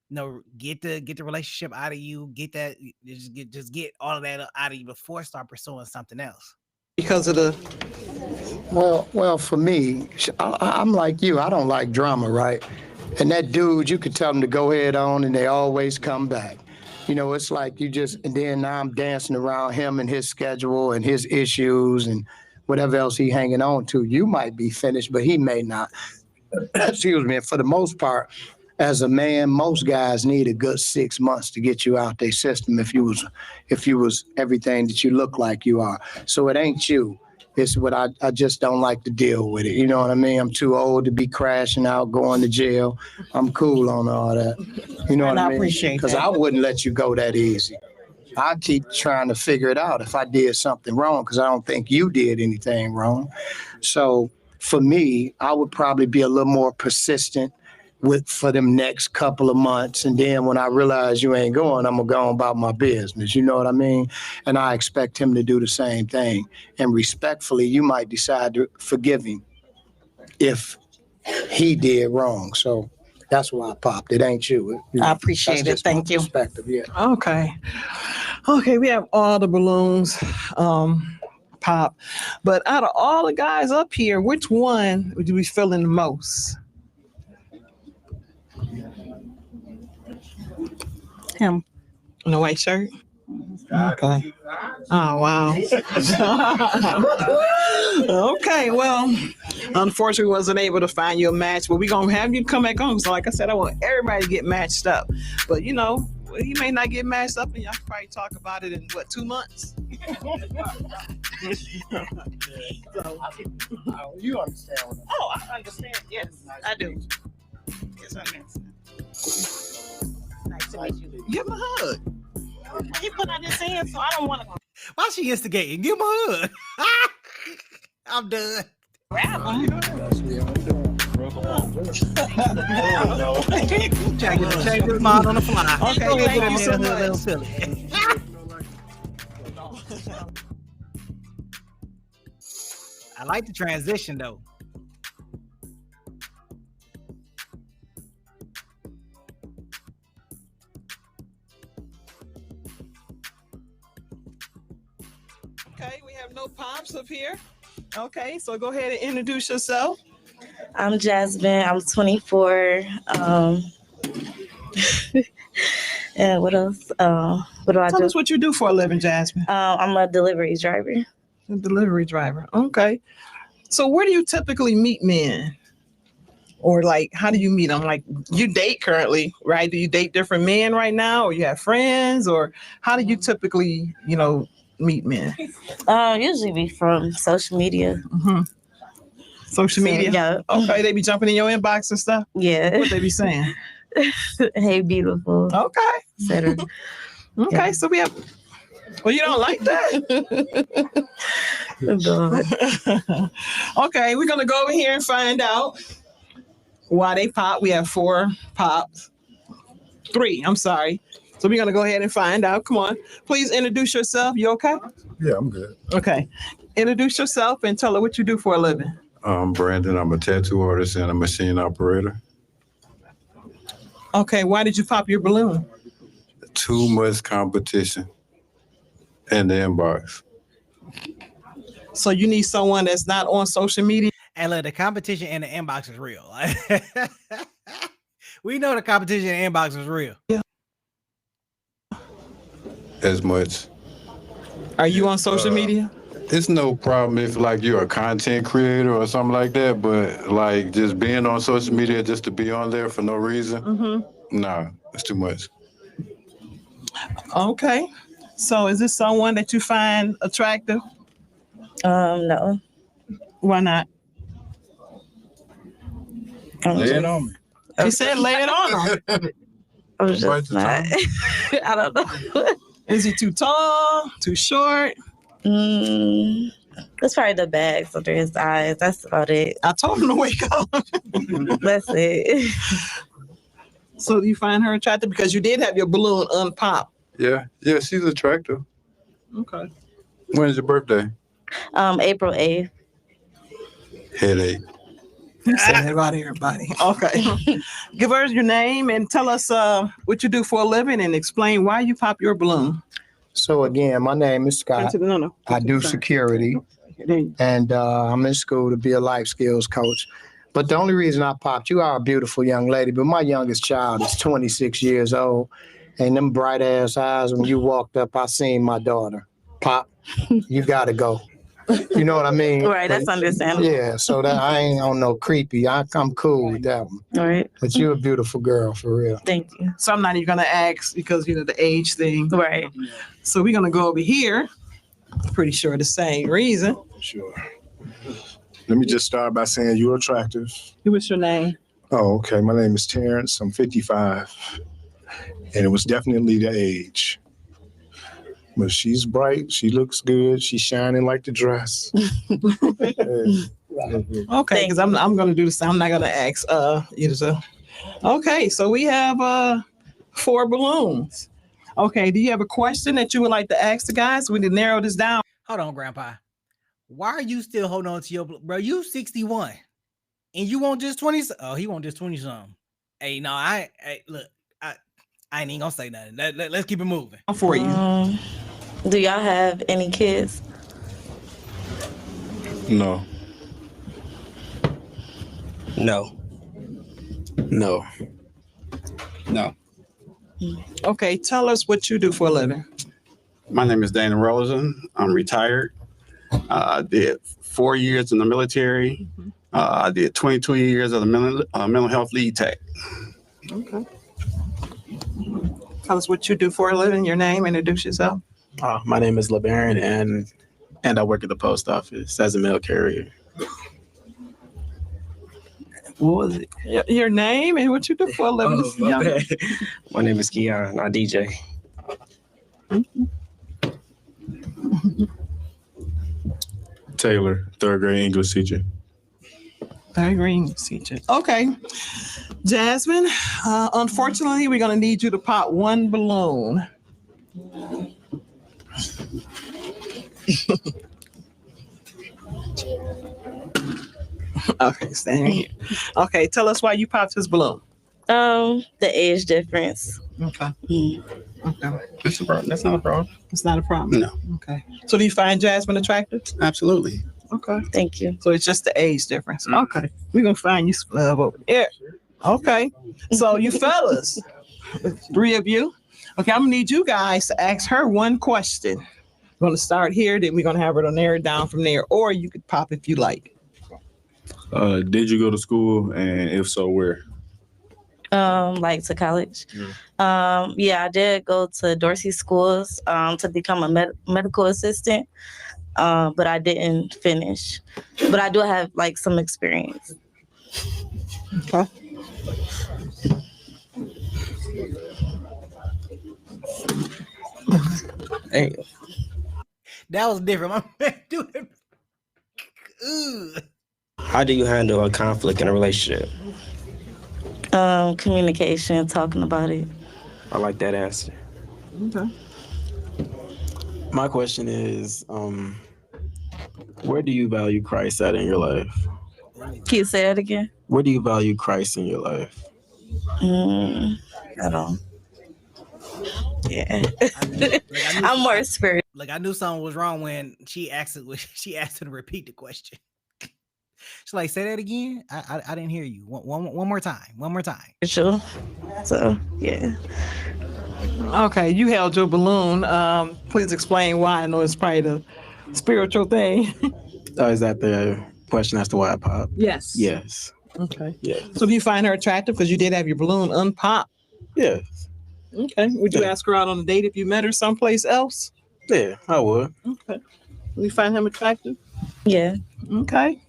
you know, get the relationship out of you, get that, just get all of that out of you before start pursuing something else? Because of the. Well, for me, I'm like you. I don't like drama, right? And that dude, you could tell them to go ahead on, and they always come back. You know, it's like and then now I'm dancing around him and his schedule and his issues and whatever else he hanging on to. You might be finished, but he may not. Excuse me. And for the most part, as a man, most guys need a good 6 months to get you out their system if you was everything that you look like you are. So it ain't you. It's what I just don't like to deal with it. You know what I mean? I'm too old to be crashing out, going to jail. I'm cool on all that. You know what I mean? I appreciate that. Because I wouldn't let you go that easy. I keep trying to figure it out if I did something wrong, because I don't think you did anything wrong. So for me, I would probably be a little more persistent for them next couple of months. And then when I realize you ain't going, I'm going to go on about my business. You know what I mean? And I expect him to do the same thing. And respectfully, you might decide to forgive him if he did wrong. So that's why I popped. It ain't you. I appreciate it. Thank you. Perspective, yeah. Okay, we have all the balloons pop. But out of all the guys up here, which one would you be feeling the most? Him. In the white shirt? Okay. Oh, wow. Okay, well, unfortunately, we wasn't able to find you a match, but we're going to have you come back on. So like I said, I want everybody to get matched up. But, you know, you may not get matched up, and y'all can probably talk about it in, 2 months? You understand what I'm saying? Oh, I understand. Yes, I do. Yes, I understand. Nice to meet you. Give him a hug. He put out his hand, so I don't want to. Why she instigating? Give him a hug. I'm done. Grab him. Change his mind on the fly. Okay, thank you so much. I like the transition though. have no pops up here. Okay, so go ahead and introduce yourself. I'm Jasmine. I'm 24. And what else? What do I do? Tell us what you do for a living, Jasmine. I'm a delivery driver. A delivery driver. Okay. So where do you typically meet men? Or like, how do you meet them? Like, you date currently, right? Do you date different men right now, or you have friends, or how do you typically, meet men? Usually be from social media. Mm-hmm. Social media? Yeah. Okay, they be jumping in your inbox and stuff? Yeah. What they be saying? Hey, beautiful. Okay. Etc. Okay, Yeah. so we have, well, you don't like that? Okay, we're going to go over here and find out why they pop. We have 4 pops. 3, I'm sorry. So we're going to go ahead and find out. Come on. Please introduce yourself. You okay? Yeah, I'm good. Okay. Introduce yourself and tell her what you do for a living. I'm Brandon. I'm a tattoo artist and a machine operator. Okay, why did you pop your balloon? Too much competition in the inbox. So you need someone that's not on social media? And look, the competition in the inbox is real. We know the competition in the inbox is real. Yeah. As much. Are you on social media? It's no problem if like you're a content creator or something like that, but like just being on social media just to be on there for no reason, nah, it's too much. Okay. So is this someone that you find attractive? No. Why not? Lay it on me. He said lay it on him. I'm just not. I don't know. Is he too tall? Too short? That's probably the bags under his eyes. That's about it. I told him to wake up. That's it. So do you find her attractive? Because you did have your balloon unpop. Yeah, she's attractive. Okay. When's your birthday? April 8th. Headache. You said that about everybody. Okay. Give her your name and tell us what you do for a living and explain why you pop your balloon. So again, my name is Scott. No. I do security, and I'm in school to be a life skills coach. But the only reason I popped, you are a beautiful young lady, but my youngest child is 26 years old, and them bright ass eyes, when you walked up, I seen my daughter. Pop, you gotta go. You know what I mean? Right, that's understandable. Yeah, so that I ain't on no creepy. I'm cool with that one. All right. But you're a beautiful girl, for real. Thank you. So I'm not even gonna ask because the age thing. Right. So we're gonna go over here. Pretty sure the same reason. Sure. Let me just start by saying you're attractive. What's your name? Oh, okay. My name is Terrence. I'm 55. And it was definitely the age. But she's bright. She looks good. She's shining like the dress. Okay, because I'm gonna do this. I'm not gonna ask you to. Okay, so we have 4 balloons. Okay, do you have a question that you would like to ask the guys? We can narrow this down. Hold on, Grandpa. Why are you still holding on to your bro? You 61 and you want just 20. Oh, he want just 20 something. Hey, no, look, I ain't even gonna say nothing. Let's keep it moving. For you. Do y'all have any kids? No. No. No. No. Okay, tell us what you do for a living. My name is Dana Rosen. I'm retired. I did 4 years in the military. I did 22 years as a mental health lead tech. Okay. Tell us what you do for a living, your name, introduce yourself. My name is LeBaron, and I work at the post office as a mail carrier. What was it? Your name and what you do for a living. My name is Keon. I DJ. Taylor, 3rd grade English teacher. Very green teacher. Okay. Jasmine, unfortunately, we're going to need you to pop 1 balloon. Okay, stand here. Okay, tell us why you popped this balloon. The age difference. Okay. Okay. That's not a problem. It's not a problem. No. Okay. So do you find Jasmine attractive? Absolutely. Okay. Thank you. So it's just the age difference. Okay. We're gonna find you some love over there. Okay. So you fellas, 3 of you. Okay, I'm gonna need you guys to ask her one question. We're gonna start here, then we're gonna have her to narrow it down from there, or you could pop if you like. Did you go to school, and if so, where? Like to college. Yeah, I did go to Dorsey schools to become a medical assistant, but I didn't finish. But I do have like some experience. Okay. Hey. That was different. My man, dude. Ugh. How do you handle a conflict in a relationship? Communication, talking about it. I like that answer. Okay. My question is, where do you value Christ at in your life? Can you say that again? Where do you value Christ in your life? I don't. Yeah. I'm more spiritual. Like I knew something was wrong when she asked her to repeat the question. She's like, say that again. I didn't hear you. One more time. One more time. Sure. So yeah. Okay, you held your balloon. Please explain why. I know it's probably the spiritual thing. Is that the question as to why I popped? Yes. Yes. Okay. Yeah. So do you find her attractive? Because you did have your balloon unpopped. Yes. Okay. Would you ask her out on a date if you met her someplace else? Yeah, I would. Okay. Do you find him attractive? Yeah. Okay.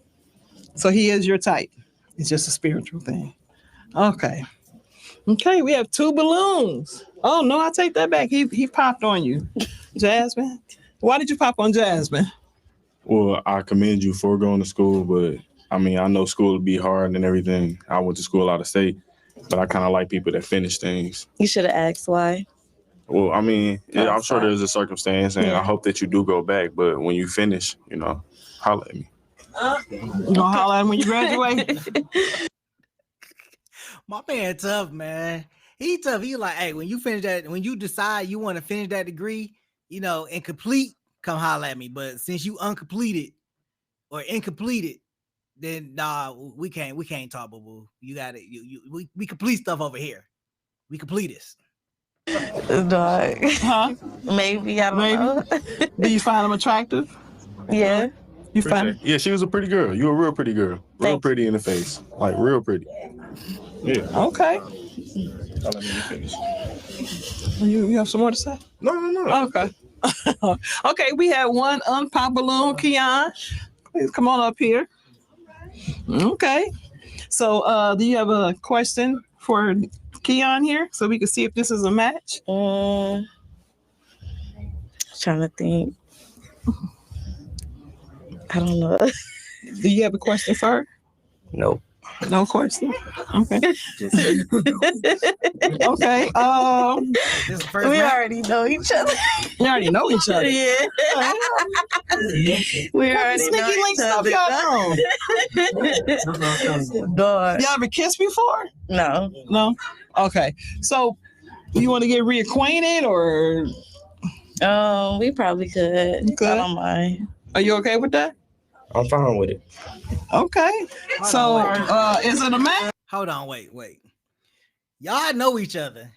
So he is your type. It's just a spiritual thing. Okay. Okay, we have 2 balloons. Oh no, I take that back. He popped on you. Jasmine. Why did you pop on Jasmine? Well, I commend you for going to school, but I mean, I know school would be hard and everything. I went to school out of state, but I kind of like people that finish things. You should have asked why. Well, I mean, I'm sure there's a circumstance, and I hope that you do go back. But when you finish, holler at me. You gonna holler at him when you graduate? My man tough, man. He tough. He like, hey, when you finish that, when you decide you want to finish that degree, and complete, come holler at me. But since you uncompleted or incompleted, then nah, we can't talk, boo boo. You got it. We complete stuff over here. We complete this. Dog. Huh? Maybe, I don't know. Do you find him attractive? Yeah. You find him? Yeah, she was a pretty girl. You a real pretty girl. Real pretty in the face. Like real pretty. Yeah. Okay. I'll let me finish. You have some more to say? No. Okay. Okay, we have one unpopped balloon. Keon, please come on up here. Okay. So do you have a question for Keon here so we can see if this is a match? Trying to think. I don't know. Do you have a question for her? Nope. No question. Okay. Okay. We already know each other. You already know each other. Yeah. We already know each other. Y'all ever kissed before? No. No. Okay. So, you want to get reacquainted, or? We probably could. I don't mind. Are you okay with that? I'm fine with it. Okay. So, is it a match? Hold on, wait. Y'all know each other.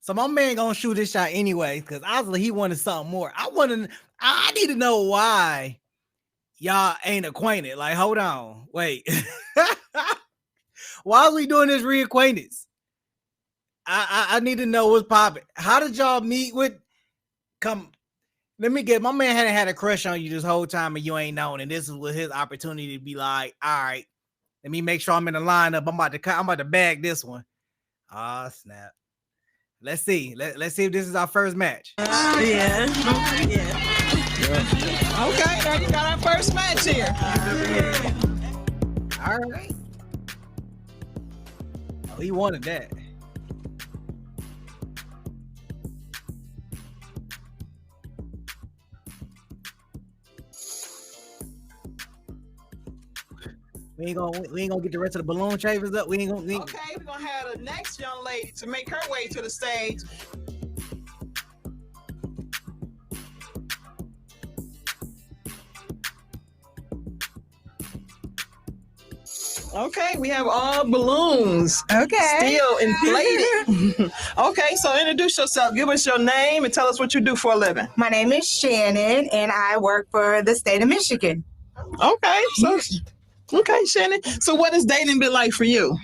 So my man gonna shoot this shot anyway, because obviously he wanted something more. I need to know why y'all ain't acquainted. Like, hold on, wait. Why are we doing this reacquaintance? I need to know what's popping. How did y'all meet with let me get, my man hadn't had a crush on you this whole time and you ain't known, and this was his opportunity to be like, all right, let me make sure I'm in the lineup. I'm about to bag this one. Ah, snap. Let's see. Let's see if this is our first match. Yeah. Okay, now you got our first match here. All right. Oh, he wanted that. We ain't gonna get the rest of the balloon shavers up. Okay, we're gonna have the next young lady to make her way to the stage. Okay, we have all balloons. Okay. Still inflated. Okay, so introduce yourself. Give us your name and tell us what you do for a living. My name is Shannon, and I work for the state of Michigan. Okay, so okay, Shannon. So what has dating been like for you?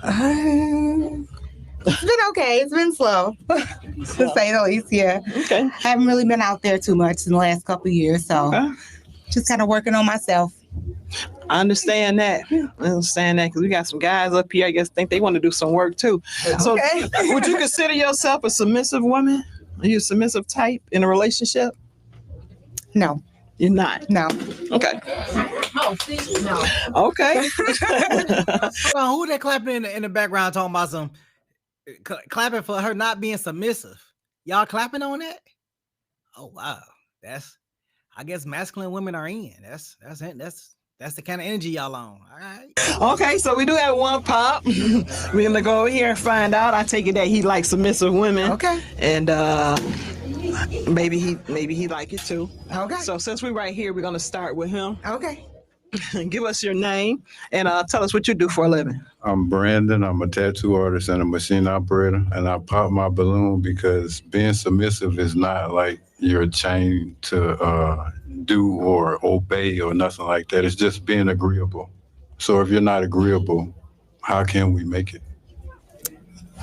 It's been okay. It's been slow, to say the least. Yeah. Okay. I haven't really been out there too much in the last couple of years, so just kind of working on myself. I understand that. Because we got some guys up here, I guess, think they want to do some work too. So would you consider yourself a submissive woman? Are you a submissive type in a relationship? No. You're not? No. Okay. No. Okay. Who they clapping in the background talking about some clapping for her not being submissive? Y'all clapping on that? Oh wow. I guess masculine women are in. That's the kind of energy y'all on. All right. Okay, so we do have one pop. We're gonna go over here and find out. I take it that he likes submissive women. Okay. And maybe he like it too. Okay. So since we're right here, we're gonna start with him. Okay. Give us your name and tell us what you do for a living. I'm Brandon. I'm a tattoo artist and a machine operator, and I pop my balloon because being submissive is not like you're chained to do or obey or nothing like that. It's just being agreeable. So if you're not agreeable, how can we make it?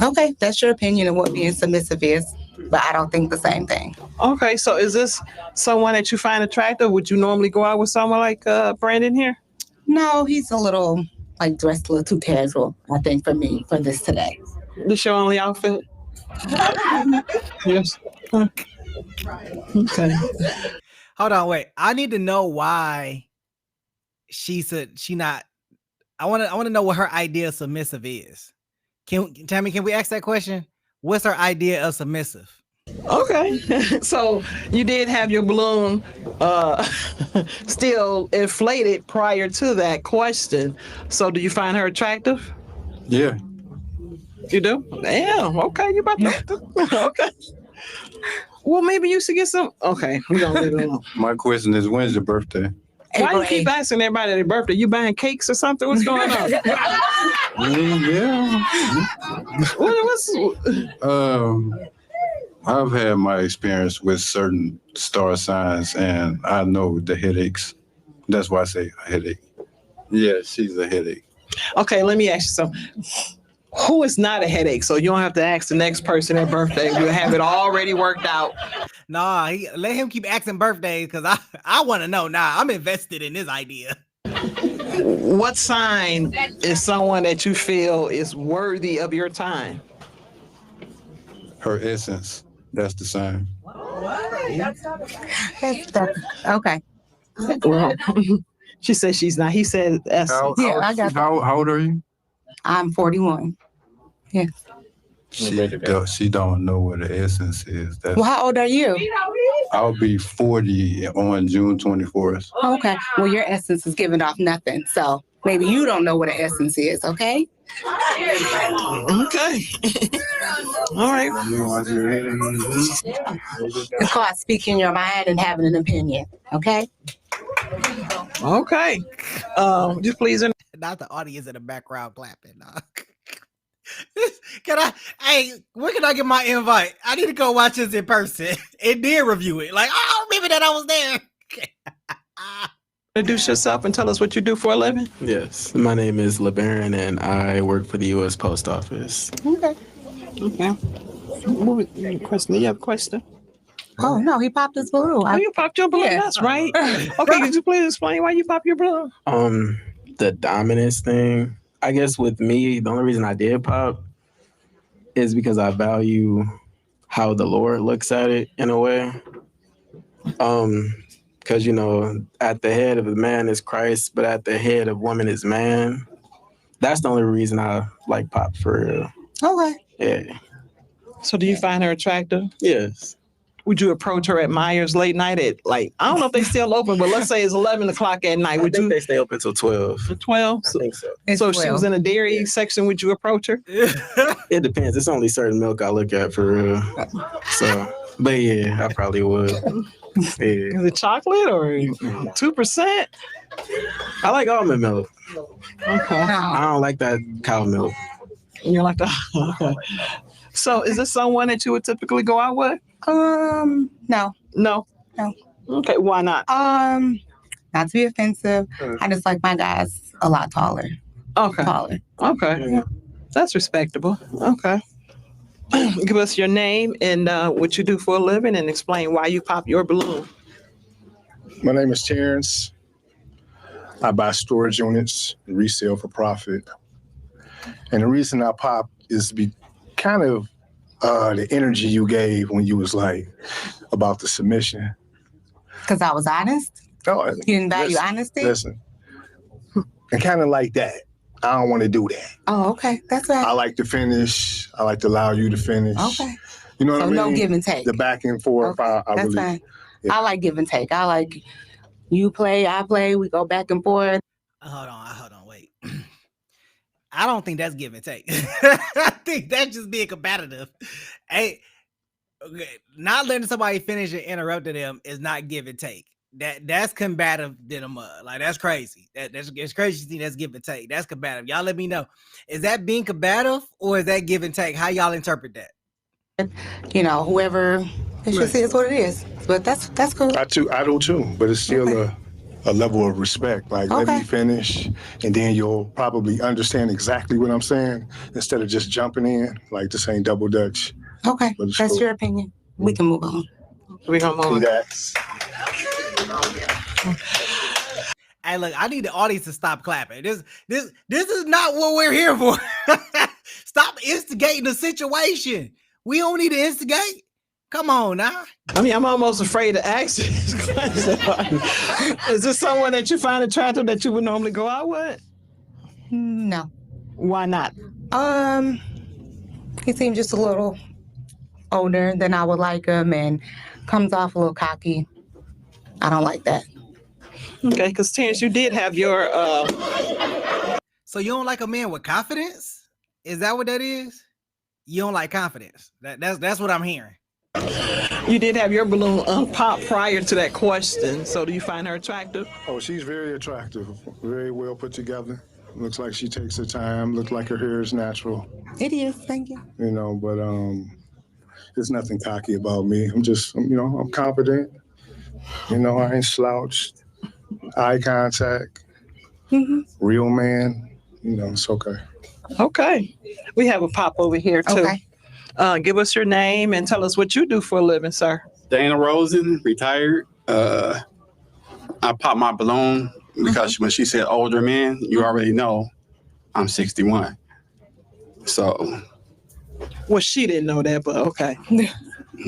Okay, that's your opinion of what being submissive is, but I don't think the same thing. Okay, so is this someone that you find attractive? Would you normally go out with someone like Brandon here? No, he's a little dressed a little too casual, I think, for me for this today. This your only outfit? Yes. Okay. Hold on, wait. I need to know why she said she not. I want to know what her idea of submissive is. Tammy, can we ask that question? What's her idea of submissive? Okay. So you did have your balloon still inflated prior to that question. So do you find her attractive? Yeah. You do? Damn. Okay. You about to. Okay. Well, maybe you should get some. Okay. We're going to leave it alone. My question is, when's your birthday? Why do you keep asking everybody their birthday? You buying cakes or something? What's going on? Yeah. I've had my experience with certain star signs, and I know the headaches. That's why I say a headache. Yeah, she's a headache. Okay, let me ask you something. Who is not a headache? So you don't have to ask the next person their birthday. You'll have it already worked out. Nah, let him keep asking birthdays because I want to know. Nah, I'm invested in this idea. What sign is someone that you feel is worthy of your time? Her essence. That's the sign. Okay. Well, she said she's not. He said essence. I got that. How old are you? I'm 41. Yes. She don't know what the essence is. Well, how old are you? I'll be 40 on June 24th. Okay. Well, your essence is giving off nothing. So maybe you don't know what an essence is, okay? Okay. All right. It's called speaking your mind and having an opinion, okay? Okay. Just please. Not the audience in the background clapping. Where can I get my invite? I need to go watch this in person and then review it. Like, I don't remember that I was there. Introduce yourself and tell us what you do for a living. Yes, my name is LeBaron and I work for the U.S. Post Office. Okay. Question? You have a question? Oh, no, he popped his balloon. Oh, you popped your balloon? Yeah. That's right. Okay, could you please explain why you popped your balloon? The dominance thing. I guess with me, the only reason I did pop is because I value how the Lord looks at it in a way. Because, at the head of a man is Christ, but at the head of woman is man. That's the only reason I like pop for real. Okay. Yeah. So do you find her attractive? Yes. Would you approach her at Myers late night at I don't know if they still open, but let's say it's 11 o'clock at night. I think they stay open till 12. 12? I think so. So if she was in a dairy section, would you approach her? It depends. It's only certain milk I look at for real. So, but yeah, I probably would. Yeah. Is it chocolate or 2%? I like almond milk. Okay. I don't like that cow milk. You like that? Okay. So is this someone that you would typically go out with? No. No. No. Okay, why not? Not to be offensive. I just like my guys a lot taller. Okay. Taller. Okay. Yeah. That's respectable. Okay. Give us your name and what you do for a living and explain why you pop your balloon. My name is Terrence. I buy storage units, resale for profit. And the reason I pop is kind of the energy you gave when you was like about the submission. Because I was honest? No, you didn't value honesty? Listen, and kind of like that. I don't want to do that. Oh, okay. That's right. I like to finish. I like to allow you to finish. Okay. You know what I mean? So no give and take. The back and forth. Okay. I That's really, fine. yeah. I like give and take. I like you play, I play, we go back and forth. Hold on, wait. I don't think that's give and take. I think that's just being combative. Hey, okay, not letting somebody finish and interrupting them is not give and take. That's combative than a mud. Like that's crazy. It's crazy to think that's give and take. That's combative. Y'all let me know. Is that being combative or is that give and take? How y'all interpret that? You know, whoever it's just is what it is. But that's cool. I do too. But it's still a level of respect. Like let me finish, and then you'll probably understand exactly what I'm saying instead of just jumping in. Like this ain't double dutch. Okay, But it's that's cool. your opinion. We can move on. We're gonna move on. Congrats. Hey, look, I need the audience to stop clapping. This is not what we're here for. Stop instigating the situation. We don't need to instigate. Come on now. I mean, I'm almost afraid to ask this question. Is this someone that you find attractive that you would normally go out with? No. Why not? He seems just a little older than I would like him and comes off a little cocky. I don't like that. Okay, because Terrence, you did have your So you don't like a man with confidence? Is that what that is? You don't like confidence. That's what I'm hearing. You did have your balloon unpopped prior to that question. So do you find her attractive? Oh, she's very attractive. Very well put together. Looks like she takes her time. Looks like her hair is natural. It is, thank you. You know, but there's nothing cocky about me. I'm confident. You know, I ain't slouched. Eye contact. Real man. You know, it's okay. Okay. We have a pop over here too. Okay. Give us your name and tell us what you do for a living, sir. Dana Rosen, retired. I popped my balloon because when she said older men, you already know I'm 61. So. Well, she didn't know that, but okay.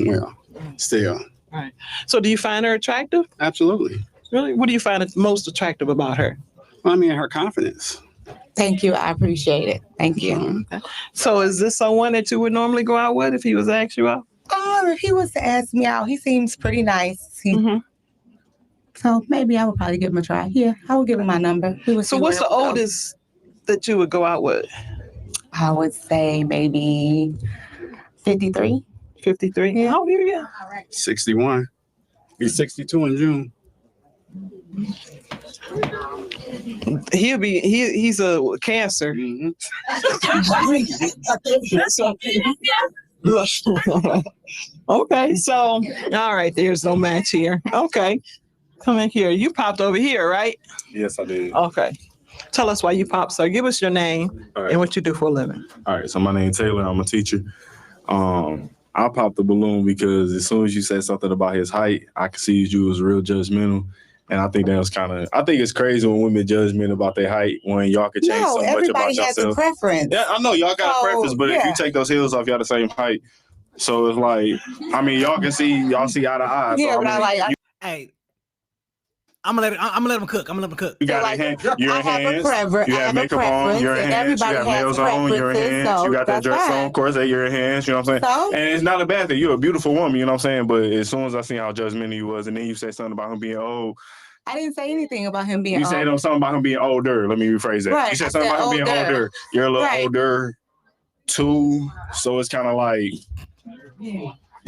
Well, still. All right. So do you find her attractive? Absolutely. Really? What do you find most attractive about her? Well, I mean, her confidence. Thank you. I appreciate it. Thank you. Okay. So is this someone that you would normally go out with if he was to ask you out? If he was to ask me out, he seems pretty nice. So maybe I would probably give him a try. Yeah, I would give him my number. So what's the oldest that you would go out with? I would say maybe 53. 53? Yeah. How old are you? 61. He's 62 in June. He's a Cancer. Okay, so all right, there's no match here. Okay, come in here. You popped over here, right? Yes, I did. Okay, tell us why you popped, sir. Give us your name and what you do for a living. All right, so my name's Taylor. I'm a teacher. I popped the balloon because as soon as you said something about his height, I could see you was real judgmental. And I think that was I think it's crazy when women judge men about their height when y'all could change so much about everybody yourself. has a preference. Yeah, I know y'all got a preference, but if you take those heels off, y'all the same height. So it's like, I mean, y'all see eye to eye. Yeah, so, but I like. Hey, I'm gonna let him cook. You got your I have a preference. You I have have a makeup on, preference, your and hands. You everybody have has nails on, your preferences, hands. so You got that that's dress fine. on, corset, your hands. You know what I'm saying? So? And it's not a bad thing. You're a beautiful woman. You know what I'm saying? But as soon as I seen how judgmental you was, and then you said something about him being old. I didn't say anything about him being You old. said something about him being older. Let me rephrase that. Right, You said I something said about him being older. older. You're a little Right. older too. So it's kind of like,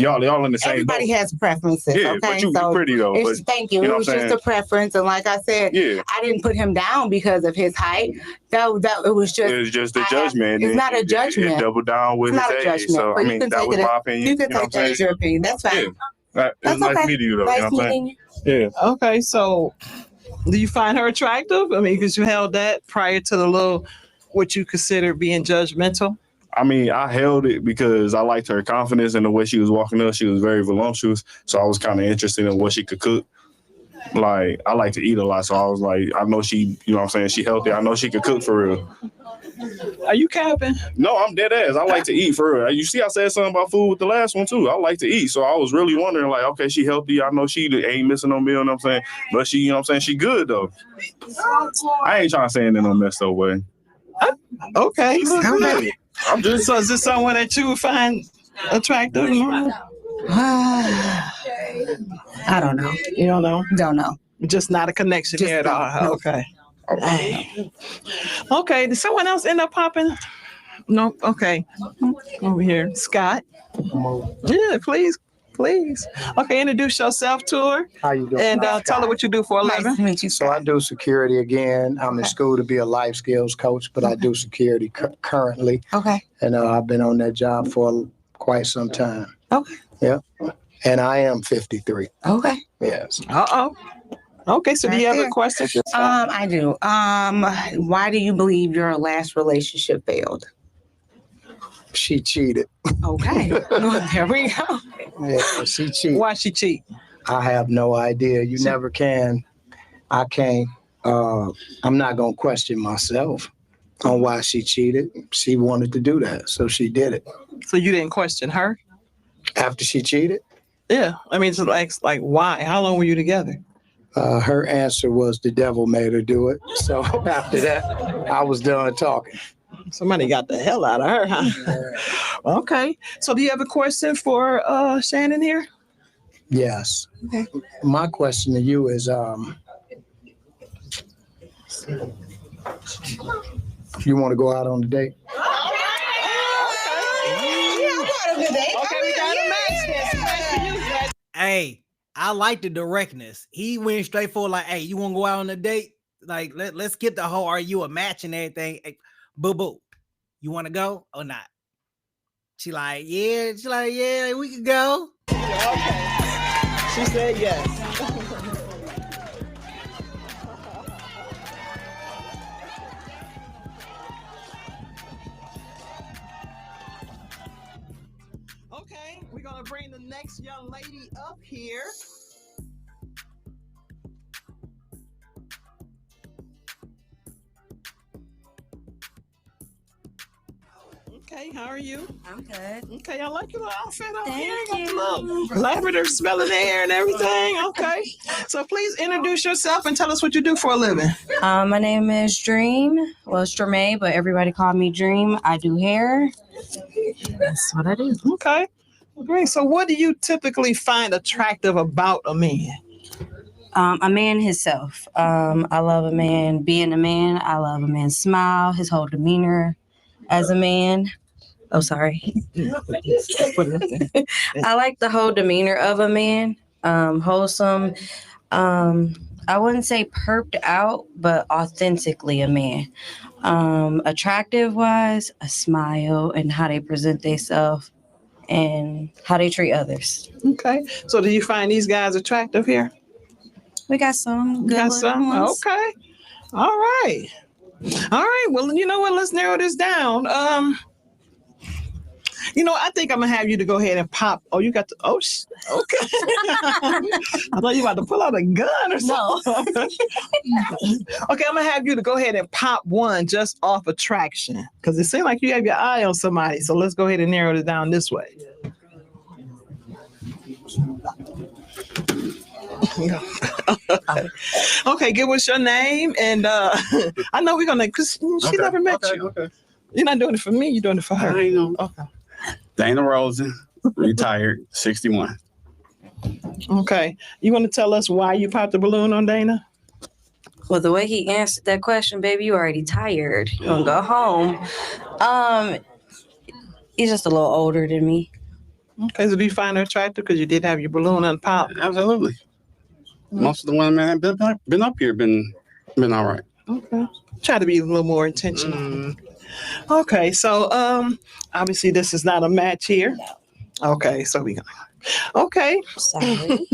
y'all in the same Everybody boat. has preferences. Yeah, Okay, but you so pretty though. But, thank you. know It what was I'm just saying? a preference, and like I said, I didn't put him down because of his height. That it was just. It's just a judgment. It's not a judgment. It doubled down with It's his not a age. judgment. So But I you mean, can that take was it. my opinion. You can know take what I'm that as saying? your opinion. That's fine. Yeah. It was That's nice okay. meeting you though. Nice You know what I'm meeting saying? Yeah. Okay, so do you find her attractive? I mean, because you held that prior to the little, what you consider being judgmental. I mean, I held it because I liked her confidence in the way she was walking up. She was very voluptuous. So I was kind of interested in what she could cook. Like, I like to eat a lot. So I was like, I know she, you know what I'm saying? She healthy. I know she could cook for real. Are you capping? No, I'm dead ass. I like to eat for real. You see, I said something about food with the last one too. I like to eat. So I was really wondering, like, okay, she healthy. I know she ain't missing no meal, you know what I'm saying? But she, you know what I'm saying? She good though. I ain't trying to say it in no messed up way. Okay. I'm just. So is this someone that you would find attractive? I don't know. You don't know? Don't know. Just not a connection Just here at all. no. Okay. Okay. Did someone else end up popping? No. Okay. Over here, Scott. Yeah, please. Okay, introduce yourself to her. How you doing? And tell her what you do for a living. Nice to meet you. So I do security again. I'm in school to be a life skills coach, but I do security currently. Okay. And I've been on that job for quite some time. Okay. Yeah. And I am 53. Okay. Yes. Okay, so do you have a there. question? I do. Why do you believe your last relationship failed? She cheated. Okay. Well, there we go. Yeah, she cheated. Why she cheat? I have no idea. You never can. I can't. I'm not going to question myself on why she cheated. She wanted to do that, so she did it. So you didn't question her? After she cheated? Yeah. I mean, so like why? How long were you together? Her answer was the devil made her do it. So after that, I was done talking. Somebody got the hell out of her, huh? Okay. So do you have a question for Shannon here? Yes. Okay. My question to you is, you want to go out on a date? Hey, I like the directness. He went straight for like, hey, you want to go out on a date? Like, let's get the whole, are you a match and everything? Hey, boo, you want to go or not? She like, yeah, we could go. Okay. She said yes. Okay, we're gonna bring the next young lady up here. Okay, how are you? I'm good. Okay, I like your little outfit up Thank here. you. Got the little lavender smelling air and everything. Okay, so please introduce yourself and tell us what you do for a living. My name is Dream. Well, it's Jermaine, but everybody call me Dream. I do hair. That's what I do. Okay, great. So what do you typically find attractive about a man? A man himself. I love a man being a man. I love a man's smile, his whole demeanor as a man. Oh, sorry. I like the whole demeanor of a man. Wholesome. I wouldn't say perked out, but authentically a man. Attractive wise, a smile and how they present themselves and how they treat others. Okay. So do you find these guys attractive here? We got some good Got some? ones. Okay. All right. All right. Well, you know what? Let's narrow this down. I think I'm gonna have you to go ahead and pop. Oh, you got the. Okay. I thought you were about to pull out a gun or something. No. Okay, I'm gonna have you to go ahead and pop one just off attraction because it seems like you have your eye on somebody. So let's go ahead and narrow it down this way. Okay, give us your name and I know we're gonna because she never met you. Okay. You're not doing it for me, you're doing it for her. I know. Okay. Dana Rosen, retired, 61. Okay. You want to tell us why you popped the balloon on Dana? Well, the way he answered that question, baby, you already tired. You gonna go home. He's just a little older than me. Okay, so do you find her attractive because you did have your balloon unpopped? Absolutely. Most of the women that have been up here been all right. Okay. Try to be a little more intentional. Okay, so obviously this is not a match here. Okay, so we okay. Sorry.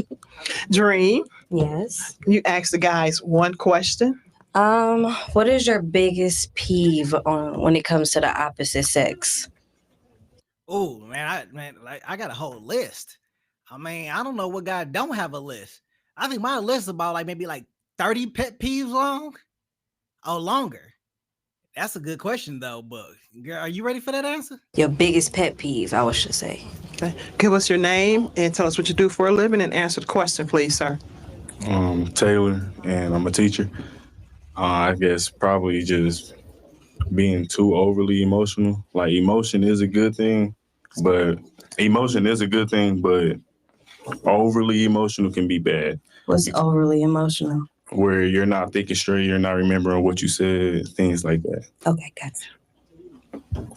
Dream. Yes. You ask the guys one question. What is your biggest peeve on when it comes to the opposite sex? Oh man, I got a whole list. I mean, I don't know what guy don't have a list. I think my list is about like maybe like 30 pet peeves long or longer. That's a good question though, but girl, are you ready for that answer? Your biggest pet peeve, I should say. Okay. Give us your name and tell us what you do for a living and answer the question, please, sir. Taylor, and I'm a teacher. I guess probably just being too overly emotional. Like emotion is a good thing, but overly emotional can be bad. What's overly emotional? Where you're not thinking straight, you're not remembering what you said, things like that. Okay, gotcha.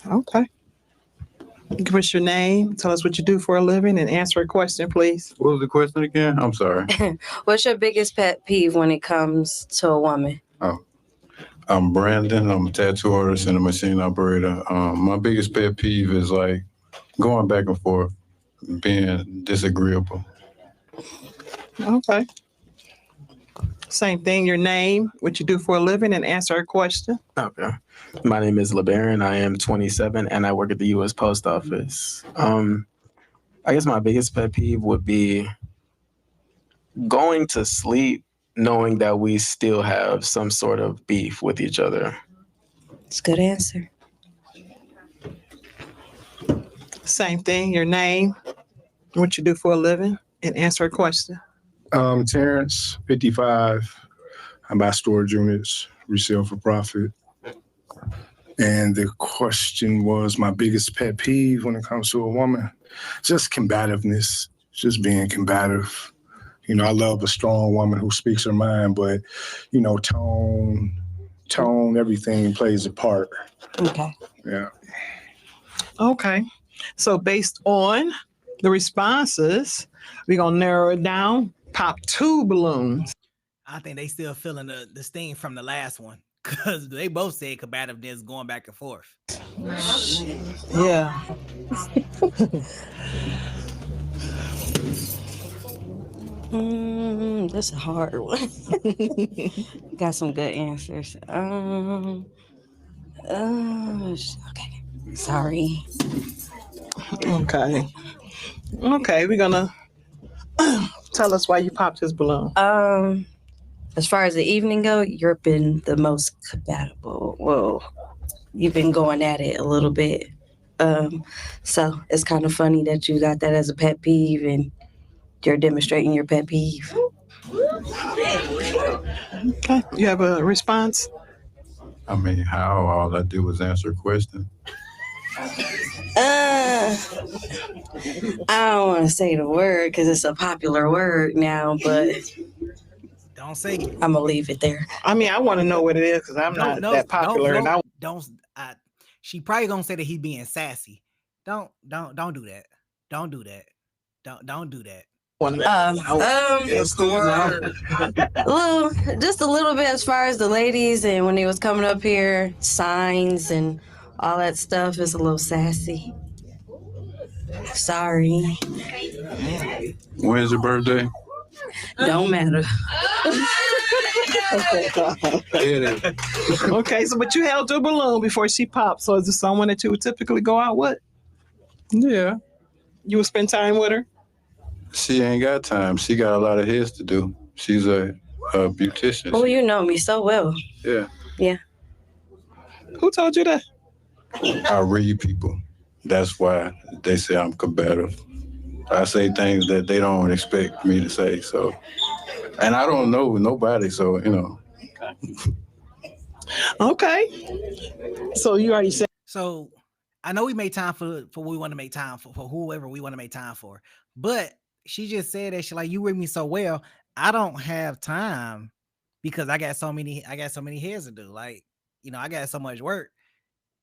Okay. Give us your name, tell us what you do for a living, and answer a question, please. What was the question again? I'm sorry. What's your biggest pet peeve when it comes to a woman? Oh, I'm Brandon. I'm a tattoo artist and a machine operator. My biggest pet peeve is like going back and forth, being disagreeable. Okay. Same thing, your name, what you do for a living, and answer a question. Okay. My name is LeBaron. I am 27 and I work at the U.S. Post Office. I guess my biggest pet peeve would be going to sleep knowing that we still have some sort of beef with each other. It's a good answer. Same thing, your name, what you do for a living, and answer a question. Terrence, 55. I buy storage units, resell for profit. And the question was my biggest pet peeve when it comes to a woman, just combativeness, just being combative. You know, I love a strong woman who speaks her mind, but, you know, tone, everything plays a part. Okay. Yeah. Okay. So based on the responses, we're going to narrow it down. Pop 2 balloons. I think they still feeling the sting from the last one because they both said combativeness going back and forth. Yeah. That's a hard one. Got some good answers. Okay. Sorry. Okay. Okay, we're gonna tell us why you popped his balloon. As far as the evening go, you've been the most compatible. Well, you've been going at it a little bit. So it's kind of funny that you got that as a pet peeve and you're demonstrating your pet peeve. Okay. You have a response? I mean, how all I do is answer a question. I don't want to say the word because it's a popular word now, but don't say it. I'm gonna leave it there. I mean, I want to know what it is because I'm not that popular. She probably gonna say that he's being sassy. Don't do that. Don't do that. Don't do that. Just a little bit as far as the ladies and when he was coming up here, signs and all that stuff is a little sassy. Sorry. When's your birthday? Don't matter. Okay, so but you held your balloon before she popped. So is it someone that you would typically go out with? Yeah. You would spend time with her? She ain't got time. She got a lot of his to do. She's a beautician. Oh, you know me so well. Yeah. Yeah. Who told you that? I read people. That's why they say I'm combative. I say things that they don't expect me to say. So, and I don't know nobody. So, you know. Okay. So you already said. So I know we made time for what we want to make time for whoever we want to make time for, but she just said that she like, you read me so well. I don't have time because I got so many heads to do. Like, you know, I got so much work.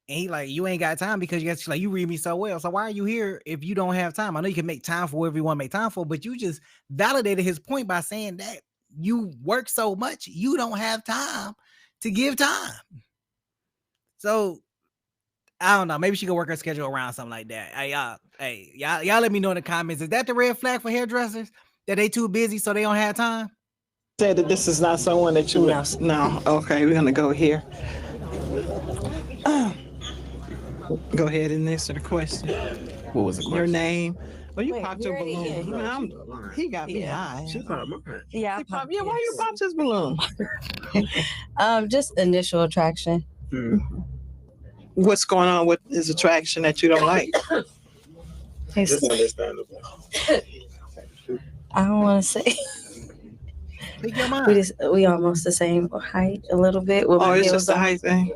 And he like, you ain't got time because you read me so well. So why are you here if you don't have time? I know you can make time for whatever you want to make time for, but you just validated his point by saying that you work so much, you don't have time to give time. So I don't know. Maybe she could work her schedule around something like that. Y'all let me know in the comments. Is that the red flag for hairdressers? That they too busy so they don't have time? Say that this is not someone that you would. No. Okay, we're gonna go here. Go ahead and answer the question. What was the question? Your name. Well, you popped your balloon. He got me high. She popped mine. Yeah, why you popped his balloon? Just initial attraction. What's going on with his attraction that you don't like? It's understandable. I don't want to say. We almost the same height a little bit. With my it's heels just the on. height thing.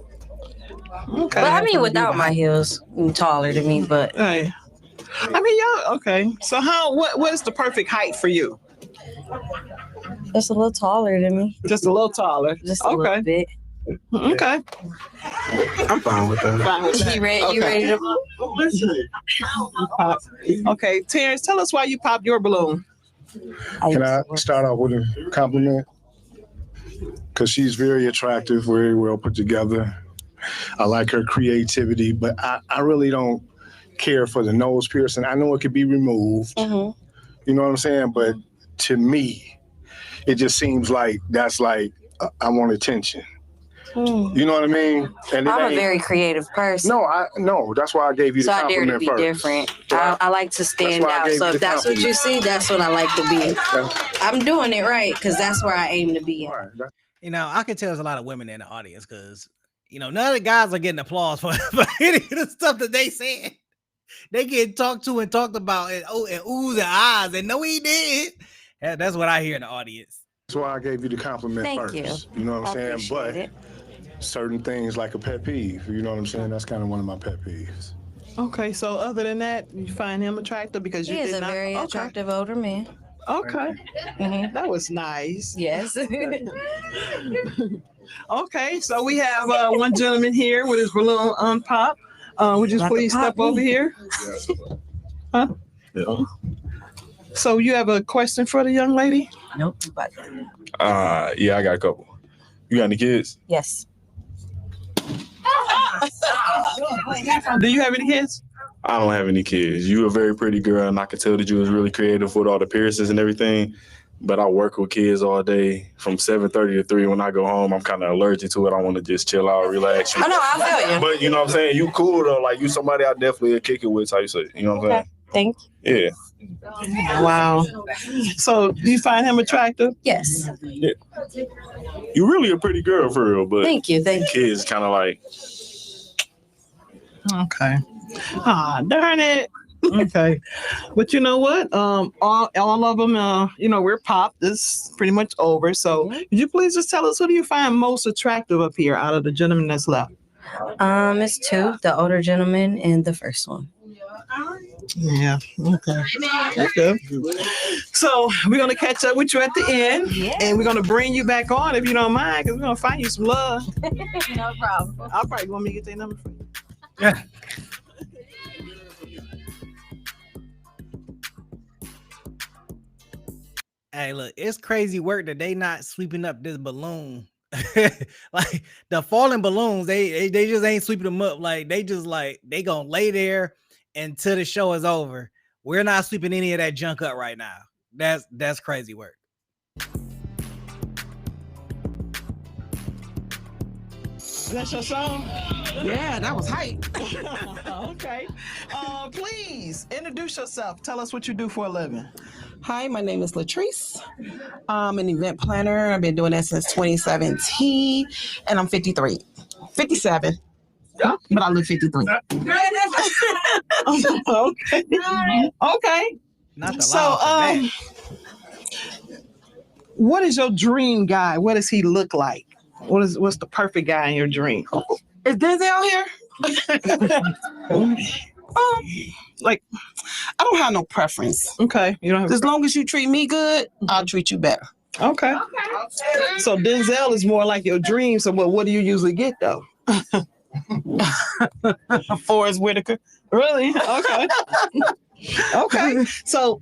Okay. But I mean, without my heels, taller than me. But hey. I mean, y'all okay. So what is the perfect height for you? Just a little taller than me. Just a little taller. Just a little bit. Okay. I'm fine with that. You ready to Okay, Terrence, tell us why you popped your balloon. Can I start off with a compliment? Because she's very attractive, very well put together. I like her creativity, but I really don't care for the nose piercing. I know it could be removed. Mm-hmm. You know what I'm saying? But to me, it just seems like that's like, I want attention. You know what I mean? And I'm a very creative person. No, that's why I gave you the I dare compliment to be first. different. I like to stand out. So if that's what you see, that's what I like to be. I'm doing it right because that's where I aim to be. You know, I can tell there's a lot of women in the audience because, none of the guys are getting applause for any of the stuff that they said. They get talked to and talked about and oohs and ahs and no, he did. That's what I hear in the audience. That's why I gave you the compliment first. You know what I'm saying? But certain things like a pet peeve, you know what I'm saying? That's kind of one of my pet peeves. Okay, so other than that, you find him attractive because you He is did a not. very attractive older man. Okay, that was nice. Yes. Okay, so we have one gentleman here with his balloon unpopped. Would you please step over here? Huh? Yeah. So you have a question for the young lady? Nope. Yeah, I got a couple. You got any kids? Yes. Do you have any kids? I don't have any kids. You a very pretty girl, and I could tell that you was really creative with all the piercings and everything. But I work with kids all day from 7:30 to 3. When I go home, I'm kind of allergic to it. I want to just chill out, relax. I know, I feel you. But you know what I'm saying? You cool though. Like you somebody I definitely kick it with. How you say? You know what I'm saying? Thank you. Yeah. Wow. So do you find him attractive? Yes. Yeah. You really a pretty girl for real, but Thank you. Kids kind of like. Okay. Ah, darn it. Okay. But you know what? All of them, we're popped. This is pretty much over. So would you please just tell us who do you find most attractive up here out of the gentlemen that's left? It's two, the older gentleman and the first one. Yeah. Okay. Okay. So we're gonna catch up with you at the end, and we're gonna bring you back on if you don't mind, because we're gonna find you some love. No problem. I'll probably want me to get their number for you. Yeah. Hey, look, it's crazy work that they not sweeping up this balloon. Like the falling balloons, they just ain't sweeping them up. Like they gonna lay there until the show is over. We're not sweeping any of that junk up right now. That's crazy work. That's your song? Yeah, that was hype. Okay. Please introduce yourself. Tell us what you do for a living. Hi, my name is Latrice. I'm an event planner. I've been doing that since 2017, and I'm 53. 57. Yeah, but I look 53. Okay. Okay. Not So, what is your dream guy? What does he look like? What's the perfect guy in your dream? Is Denzel here? Like, I don't have no preference. Okay. You don't have as long as you treat me good, I'll treat you better. Okay. So Denzel is more like your dream. So what do you usually get though? Forrest Whitaker. Really? Okay. Okay. So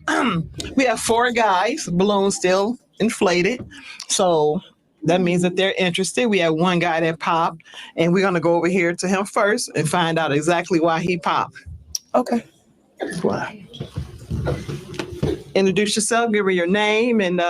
we have 4 guys, balloons still inflated. So that means that they're interested. We have 1 guy that popped, and we're going to go over here to him first and find out exactly why he popped. Okay. Why? Introduce yourself, give her your name and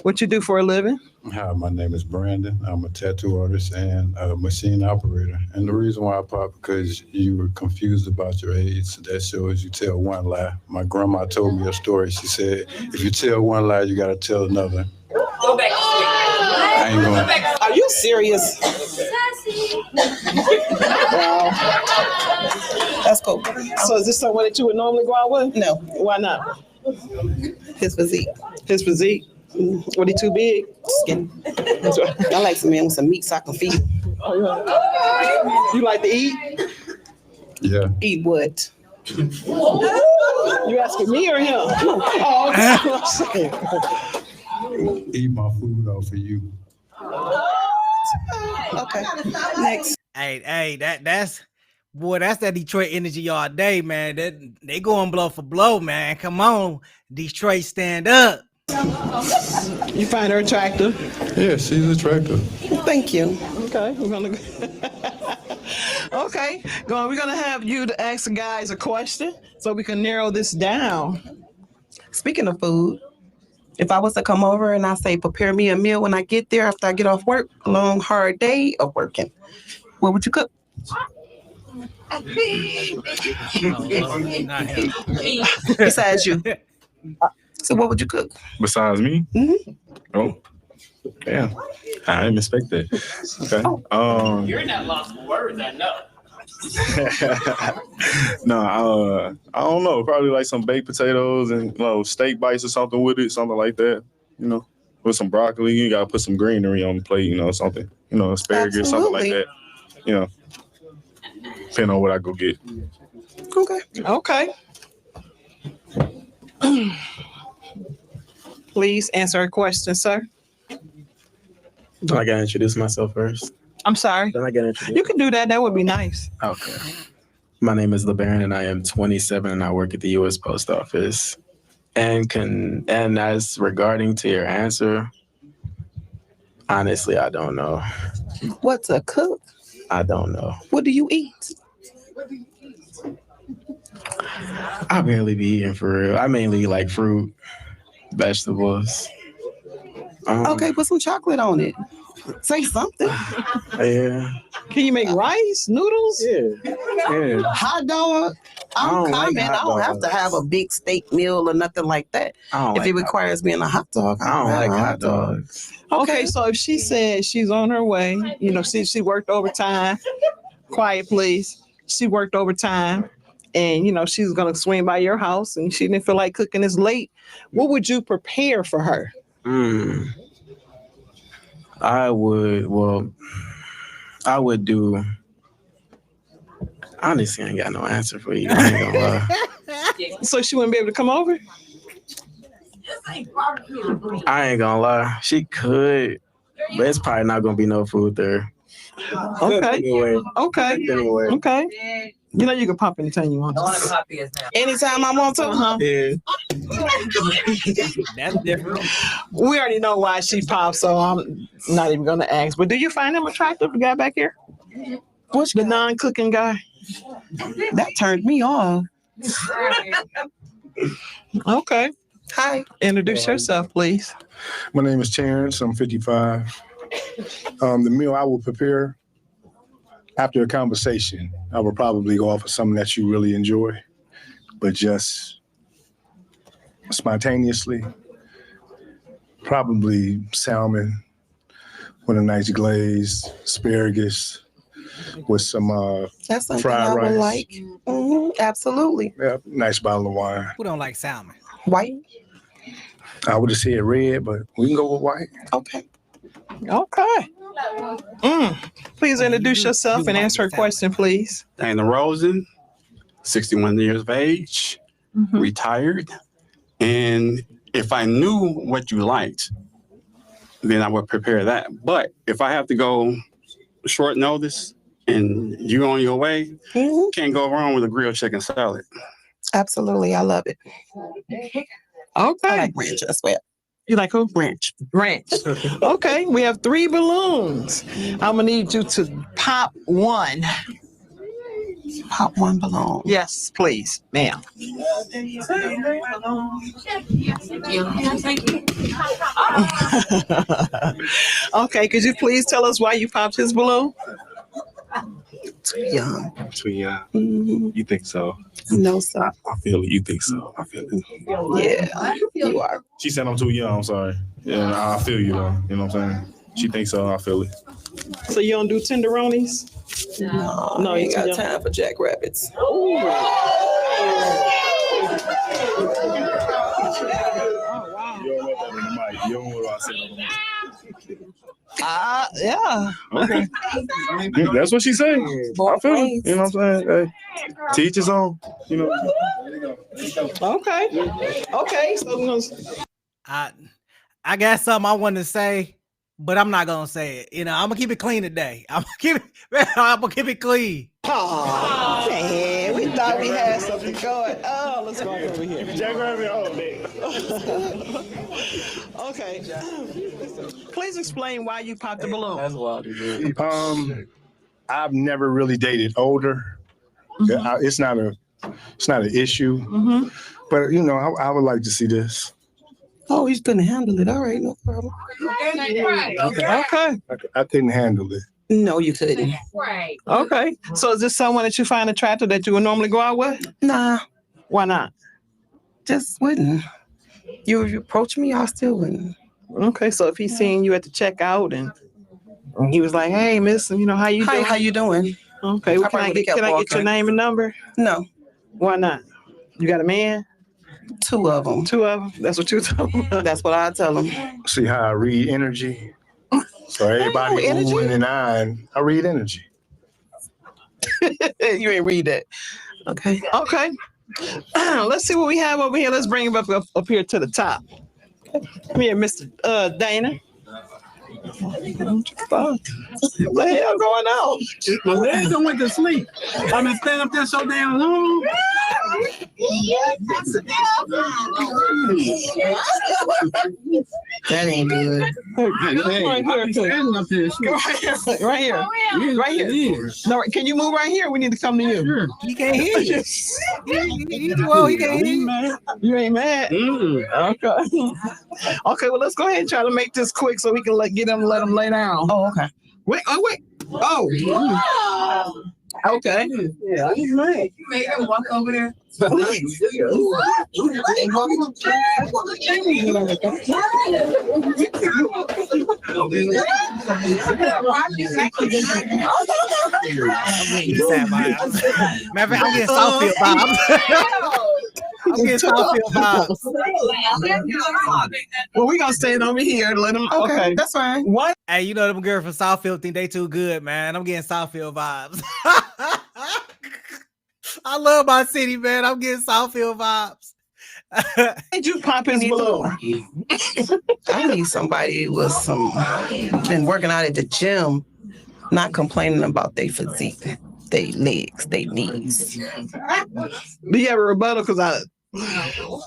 what you do for a living. Hi, my name is Brandon. I'm a tattoo artist and a machine operator. And the reason why I popped because you were confused about your age. That shows you tell one lie. My grandma told me a story. She said, if you tell one lie, you got to tell another. Go back to sleep. I ain't going. Are you serious? Wow. That's cool. So is this someone that you would normally go out with? No. Why not? His physique. His physique? What, he too big? Skinny. I like some men with some meat so I can feed him. You like to eat? Yeah. Eat what? You asking me or him? Oh, okay. Eat my food off for you. Okay. Next. Hey, that's that Detroit energy all day, man. They going blow for blow, man. Come on, Detroit, stand up. You find her attractive? Yeah, she's attractive. Thank you. Okay, we're gonna okay, we're gonna have you to ask the guys a question so we can narrow this down. Speaking of food, if I was to come over and I say, prepare me a meal when I get there after I get off work, a long, hard day of working, what would you cook? Besides you. So what would you cook? Besides me? Mm-hmm. Oh, yeah. I didn't expect that. Okay. You're not lost for words, I know. No, I don't know. Probably like some baked potatoes and steak bites or something with it, something like that. With some broccoli. You gotta put some greenery on the plate. Something. Asparagus, Absolutely. something like that. Depending on what I go get. Okay. Please answer a question, sir. I gotta introduce myself first. I'm sorry. Then I gotta introduce. You can do that. That would be nice. Okay. My name is LeBaron and I am 27 and I work at the U.S. Post Office. And as regarding to your answer, honestly, I don't know. What's a cook? I don't know. What do you eat? I barely be eating for real. I mainly eat like fruit, vegetables. Okay, put some chocolate on it. Say something. Yeah. Can you make rice, noodles? Yeah. Hot dog. I'm coming. I don't have to have a big steak meal or nothing like that. If it requires being a hot dog, I don't like hot dogs. Okay, so if she said she's on her way, she worked overtime. Quiet, please. She worked overtime. And, she's going to swing by your house and she didn't feel like cooking this late. What would you prepare for her? I would do, honestly, I ain't got no answer for you. I ain't gonna lie. So she wouldn't be able to come over? I ain't gonna lie. She could, but it's probably not gonna be no food there. Okay. Anyway. Okay. You can pop anytime you want to. Anytime I want to. Yeah. That's different. We already know why she popped, so I'm not even going to ask. But do you find him attractive, the guy back here? What's the non-cooking guy? That turned me on. Okay. Hi. Introduce yourself, please. My name is Terrence. I'm 55. The meal I will prepare after a conversation, I will probably go off of something that you really enjoy, but just spontaneously, probably salmon with a nice glaze, asparagus with some That's something fried I would rice. like. Absolutely. Yeah, nice bottle of wine. Who don't like salmon? White. I would have said red, but we can go with white. Okay. Please introduce yourself and answer a question, please. Dana Rosen, 61 years of age, retired. And if I knew what you liked, then I would prepare that. But if I have to go short notice, and you're on your way, can't go wrong with a grilled chicken salad. Absolutely. I love it. Okay. I like ranch as well. You like who? Ranch. Ranch. Okay, we have 3 balloons. I'm gonna need you to pop one. Pop one balloon. Yes, please, ma'am. Okay, could you please tell us why you popped his balloon? Too young. Too young. Mhm. You think so? No, sir. I feel it. You think so? I feel it. Yeah, you are. She said I'm too young. I'm sorry. Yeah, I feel you though. You know what I'm saying? She thinks so. I feel it. So you don't do tenderonis? No, you ain't got time for jackrabbits. You don't want that on the mic. You don't want what I said on the mic. Yeah. Okay. That's what she said. I feel it. You know what I'm saying? Hey, teach his own. You know. Okay. So we're gonna... I got something I want to say, but I'm not gonna say it. You know, I'm gonna keep it clean today. I'm gonna keep it clean. Oh man, we thought we had something going. Oh, let's go over here. Jackrabbit, Okay. Please explain why you popped the balloon. That's wild. I've never really dated older. It's not an issue. Mm-hmm. But you know, I would like to see this. Oh, he's gonna handle it. All right, no problem. Okay. I couldn't handle it. No, you couldn't. Right. Okay. So is this someone that you find attractive that you would normally go out with? Nah. Why not? Just wouldn't. You approach me, I still wouldn't. Okay. So if he's seeing you at the checkout and he was like, "Hey, miss, you know how you doing? Hi, how you doing?" Okay. Well, can I get your name and number? No. Why not? You got a man? 2 of them. 2 of them. That's what you tell them. That's what I tell them. See how I read energy? So everybody moving and I read energy. You ain't read that. Okay. Let's see what we have over here. Let's bring him up here to the top. Come here, Mr. Dana. What the hell going on? My legs don't went to sleep. I've been standing up there so damn long. That ain't good. Right here. No, can you move right here? We need to come to you. Sure. He can't hear you. He can't hear you. You ain't mad? Okay. Okay, well, let's go ahead and try to make this quick so we can let him lay down. Oh, okay. Wait. Oh. Okay. Yeah, he's mad. You made him walk over there. I'm getting Southfield vibes. I'm getting Southfield vibes. Well, we gonna stand over here and let them. Okay, that's fine. What? Hey, you know them girls from Southfield think they too good, man. I'm getting Southfield vibes. I love my city, man. I'm getting Southfield vibes. Did you pop his balloon? I need somebody with been working out at the gym, not complaining about their physique, their legs, their knees. Do you have a rebuttal? Because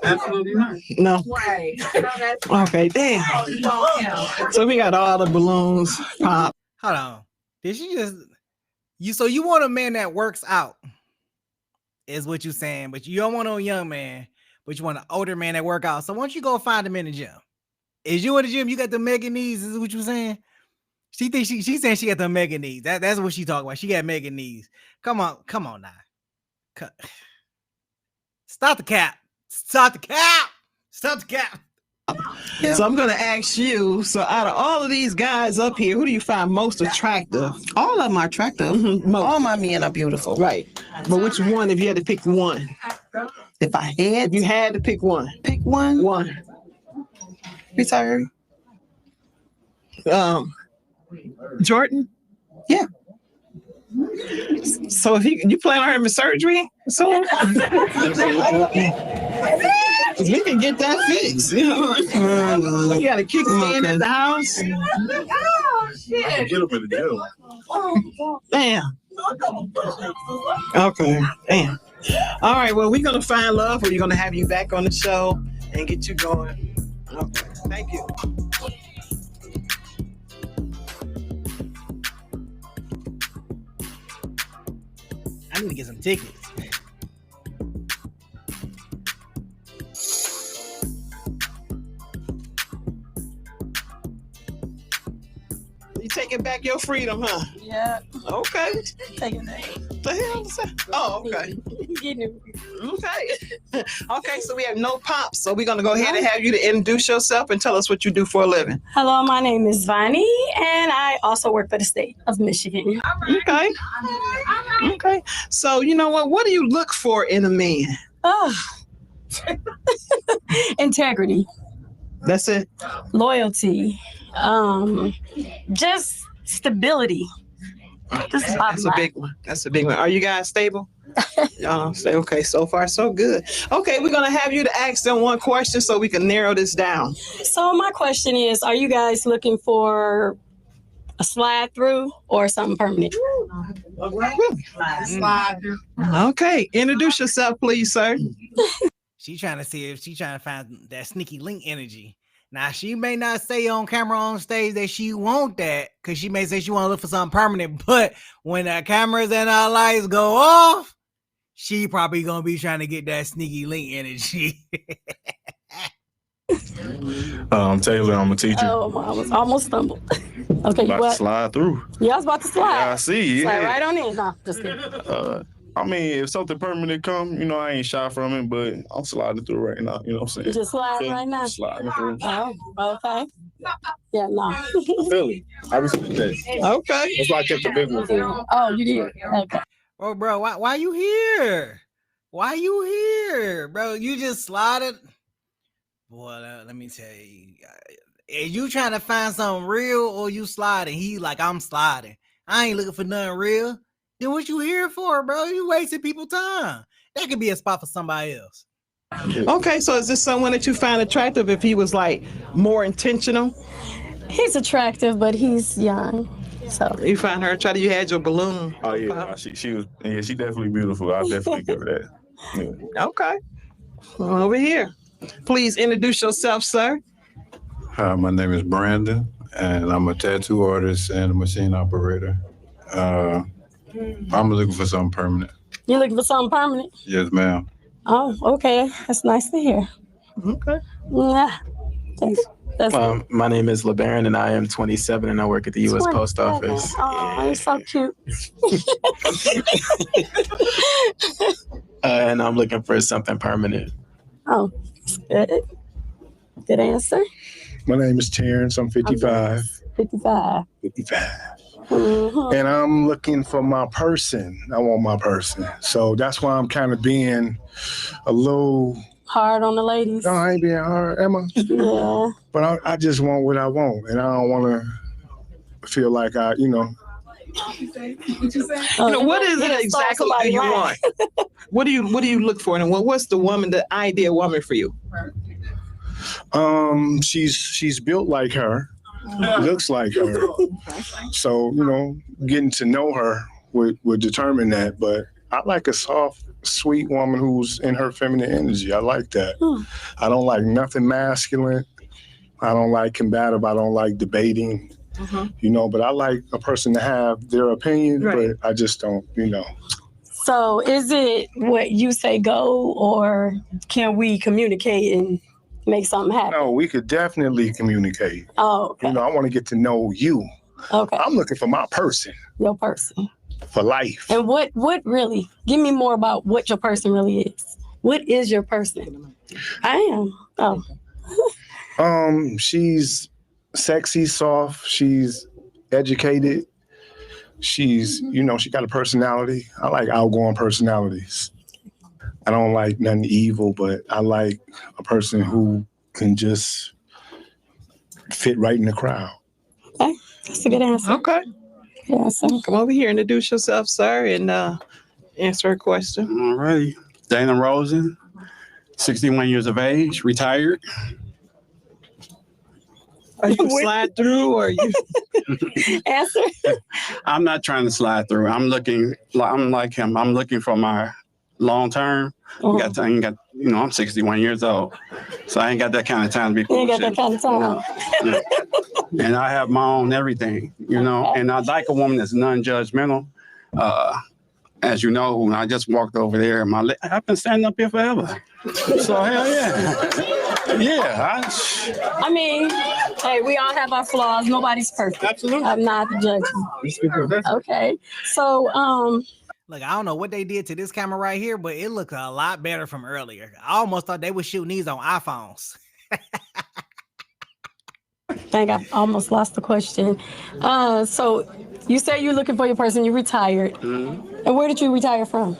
absolutely not. No. Right. Okay, damn. So we got all the balloons pop. Hold on. Did she just so you want a man that works out, is what you're saying, but you don't want a young man, but you want an older man that work out. So why don't you go find him in the gym? Is you in the gym? You got the mega knees, is what you're saying? She thinks she's saying she got the mega knees. That's what she talking about. She got mega knees. Come on now. Stop the cap. Yeah. So I'm going to ask you, so out of all of these guys up here, who do you find most attractive? All of them are attractive. Mm-hmm. All my men are beautiful. Right. But which one, if you had to pick one? If you had to pick one. Pick one? One. Retired. Jordan? Yeah. So if you plan on having surgery soon? We can get that fixed. You know? You got a kickstand at the house. Oh, shit. Get him in the gym. Damn. Okay. Damn. All right. Well, we're gonna find love, or we're gonna have you back on the show and get you going. Okay. Thank you. I need to get some tickets. You taking back your freedom, huh? Yeah. Okay. Taking that. The hell is that? Oh, okay. Getting it. Okay. Okay, so we have no pops. So we're going to go ahead and have you to introduce yourself and tell us what you do for a living. Hello, my name is Vani, and I also work for the state of Michigan. Okay. Okay. So, you know what? What do you look for in a man? Oh. Integrity. That's it. Loyalty. Just stability. That's a big one. That's a big one. Are you guys stable? Say okay. So far, so good. Okay, we're gonna have you to ask them one question so we can narrow this down. So my question is, are you guys looking for a slide through or something permanent? Slide through. Okay, introduce yourself, please, sir. She trying to see if she trying to find that sneaky link energy. Now, she may not say on camera on stage that she want that, because she may say she want to look for something permanent, but when the cameras and our lights go off, she probably going to be trying to get that sneaky link energy. I'm Taylor. I'm a teacher. Oh, I was almost stumbled. Okay, About what? to slide through. Yeah, I was about to slide. Yeah, I see. Slide Yeah. right on in. No, just kidding. I mean, if something permanent come, you know, I ain't shy from it, but I'm sliding through right now. You know what I'm saying? Just slide right now. Sliding through. Oh, okay. Yeah, no. Philly. I respect that. Okay. That's why I kept the big one for you. Oh, you did? Okay. Oh, bro, why you here? Why you here, bro? You just slided. Boy, let me tell you. Is you trying to find something real or you sliding? He like, I'm sliding. I ain't looking for nothing real. Then what you here for, bro? You wasting people's time. That could be a spot for somebody else. Okay, so is this someone that you find attractive if he was like more intentional? He's attractive, but he's young. So you find her attractive. You had your balloon. Oh yeah, she was. Yeah, she definitely beautiful. I'll definitely give her that. Yeah. Okay. Well, over here, please introduce yourself, sir. Hi, my name is Brandon, and I'm a tattoo artist and a machine operator. I'm looking for something permanent. You're looking for something permanent? Yes, ma'am. Oh, okay. That's nice to hear. Okay. Yeah. That's My name is LeBaron, and I am 27, and I work at the U.S. Post Office. Oh, you're so cute. And I'm looking for something permanent. Oh, that's good. Good answer. My name is Terrence. I'm 55. 55. 55. Mm-hmm. And I'm looking for my person. I want my person. So that's why I'm kind of being a little hard on the ladies. No, I ain't being hard, am I? Yeah. But I just want what I want, and I don't want to feel like what is it exactly that you want? What do you look for, and what's the ideal woman for you? She's built like her, looks like her. So getting to know her would determine that. But I like a soft, sweet woman who's in her feminine energy. I like that. I don't like nothing masculine. I don't like combative. I don't like debating. But I like a person to have their opinion, but I just don't, So is it what you say go, or can we communicate and make something happen? No, we could definitely communicate. Oh, okay. I want to get to know you. Okay. I'm looking for my person. Your person. For life. And what really? Give me more about what your person really is. What is your person? I am. Oh. She's sexy, soft. She's educated. She's, she got a personality. I like outgoing personalities. I don't like nothing evil, but I like a person who can just fit right in the crowd. Okay, that's a good answer. Okay. Yeah, come over here, introduce yourself, sir, and answer a question. All right. Dana Rosen, 61 years of age, retired. Are you slide through or you answer? I'm not trying to slide through. I'm like him. I'm looking for my long term. I ain't got, I'm 61 years old. So I ain't got that kind of time to be You ain't got that kind of time. And I have my own everything, and I like a woman that's non-judgmental. As you know, when I just walked over there, I've been standing up here forever. So hell yeah. Yeah. I mean, hey, we all have our flaws. Nobody's perfect. Absolutely. I'm not judging. Okay. So, look, I don't know what they did to this camera right here, but it looked a lot better from earlier. I almost thought they were shooting these on iPhones. dang, I almost lost the question. So you say you're looking for your person, you retired. Mm-hmm. And where did you retire from?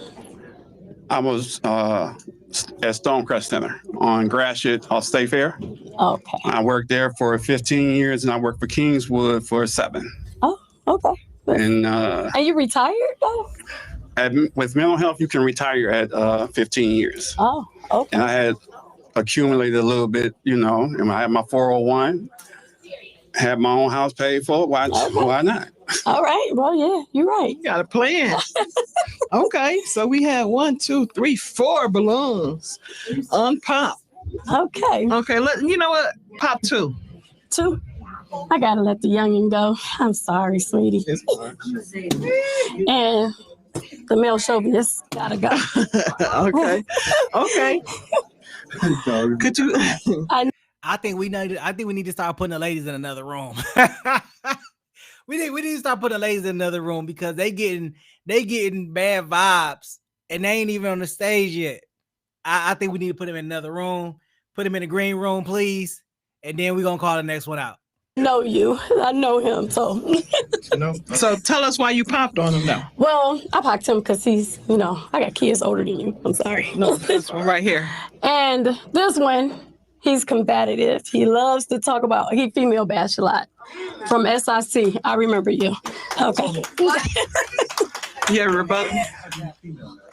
I was at Stonecrest Center on Gratiot off State Fair. Okay. I worked there for 15 years, and I worked for Kingswood for 7. Oh, okay. And you retired though? With mental health, you can retire at 15 years. Oh, okay. And I had accumulated a little bit, and I had my 401, had my own house paid for. Why not? All right. Well, yeah, you're right. You got a plan. Okay, so we have 1, 2, 3, 4 balloons unpop. Okay. Okay, you know what? Pop 2. 2. I gotta let the youngin' go. I'm sorry, sweetie. And the male chauvinist gotta go. Okay. Could you? I think we need to start putting the ladies in another room. we need to start putting the ladies in another room because they getting bad vibes and they ain't even on the stage yet. I think we need to put them in another room. Put them in the green room, please, and then we're gonna call the next one out. Know you. I know him, so. So tell us why you popped on him now. Well, I popped him because he's, I got kids older than you. I'm sorry. No, this one right here. And this one, he's combative. He loves to talk about, he female bash a lot. From SIC, I remember you. Okay. Yeah, rebuttal.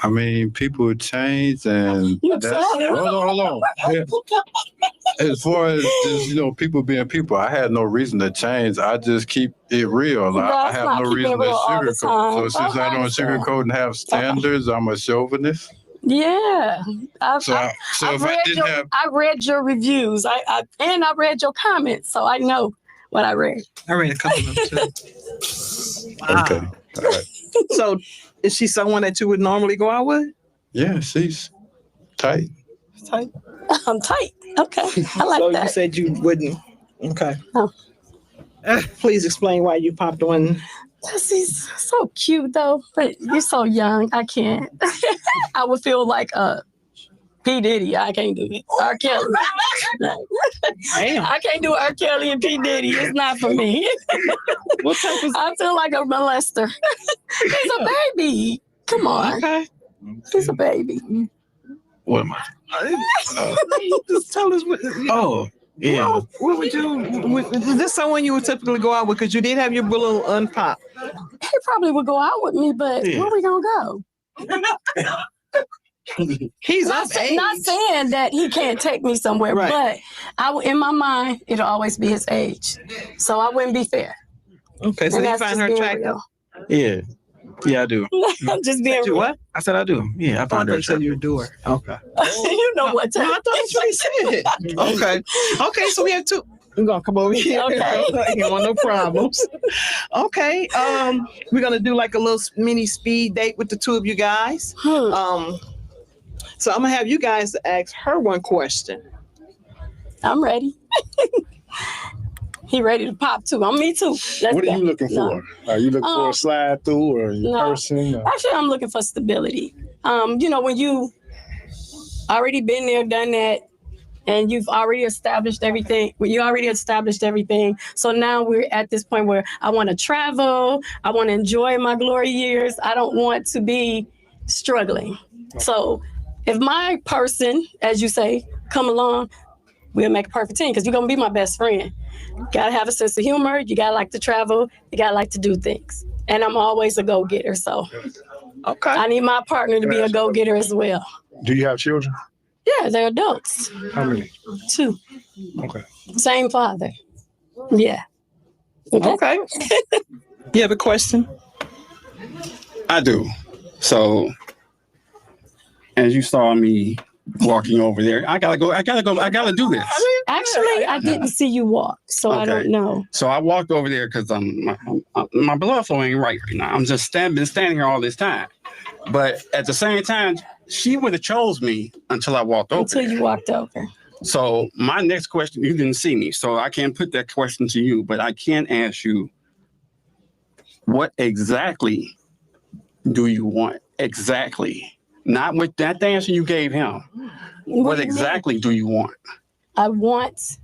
I mean, people change, and that's, hold on. Yeah. As far as just, people being people, I had no reason to change. I just keep it real. I have no reason to sugarcoat. So since I don't sugarcoat and have standards, I'm a chauvinist. Yeah. I read your reviews. I read your comments, so I know what I read. I read a couple of them too. Wow. Okay. All right. So is she someone that you would normally go out with? Yeah, she's tight. Tight. I'm tight. Okay. I like so that. You said you wouldn't. Okay. Oh. Please explain why you popped on. He's so cute though, but you're so young. I can't. I would feel like P. Diddy. I can't do it. R. Kelly. Damn. I can't do R. Kelly and P. Diddy. It's not for me. What type of? I feel like a molester. He's a baby. Come on. Okay. He's a baby. What am I? Just tell us what. Oh, yeah. What would you? Is this someone you would typically go out with? Because you did have your balloon unpop. He probably would go out with me, but where we gonna go? He's not saying that he can't take me somewhere, right. But in my mind, it'll always be his age. So I wouldn't be fair. Okay, so you find her attractive? Yeah. Yeah, I do. I'm just being real. What? I said I do. Yeah, I find her attractive. You do her. Okay. You know what? No, I thought that's what he said. Okay, so we have 2. We're gonna come over here. Okay. I don't want no problems. Okay. We're gonna do like a little mini speed date with the 2 of you guys. So I'm gonna have you guys ask her one question. I'm ready. He ready to pop too. I'm me too. What are you looking for? Are you looking for a slide through or your person? Or? Actually, I'm looking for stability. When you already been there, done that, and you've already established everything. So now we're at this point where I want to travel. I want to enjoy my glory years. I don't want to be struggling. So if my person, as you say, come along, we'll make a perfect team because you're going to be my best friend. You got to have a sense of humor. You got to like to travel. You got to like to do things. And I'm always a go-getter. So I need my partner to be a go-getter as well. Do you have children? Yeah, they're adults. How many? 2. Okay. Same father. Yeah. Okay. You have a question? I do. So, as you saw me walking over there, I gotta do this. Actually, I didn't see you walk, so I don't know. So I walked over there because my blood flow ain't right now. I'm just standing here all this time. But at the same time, she would have chose me until I walked over. Until you walked over. So my next question, you didn't see me, so I can't put that question to you, but I can ask you, what exactly do you want? Exactly. Not with that answer you gave him. What exactly do you want? I want,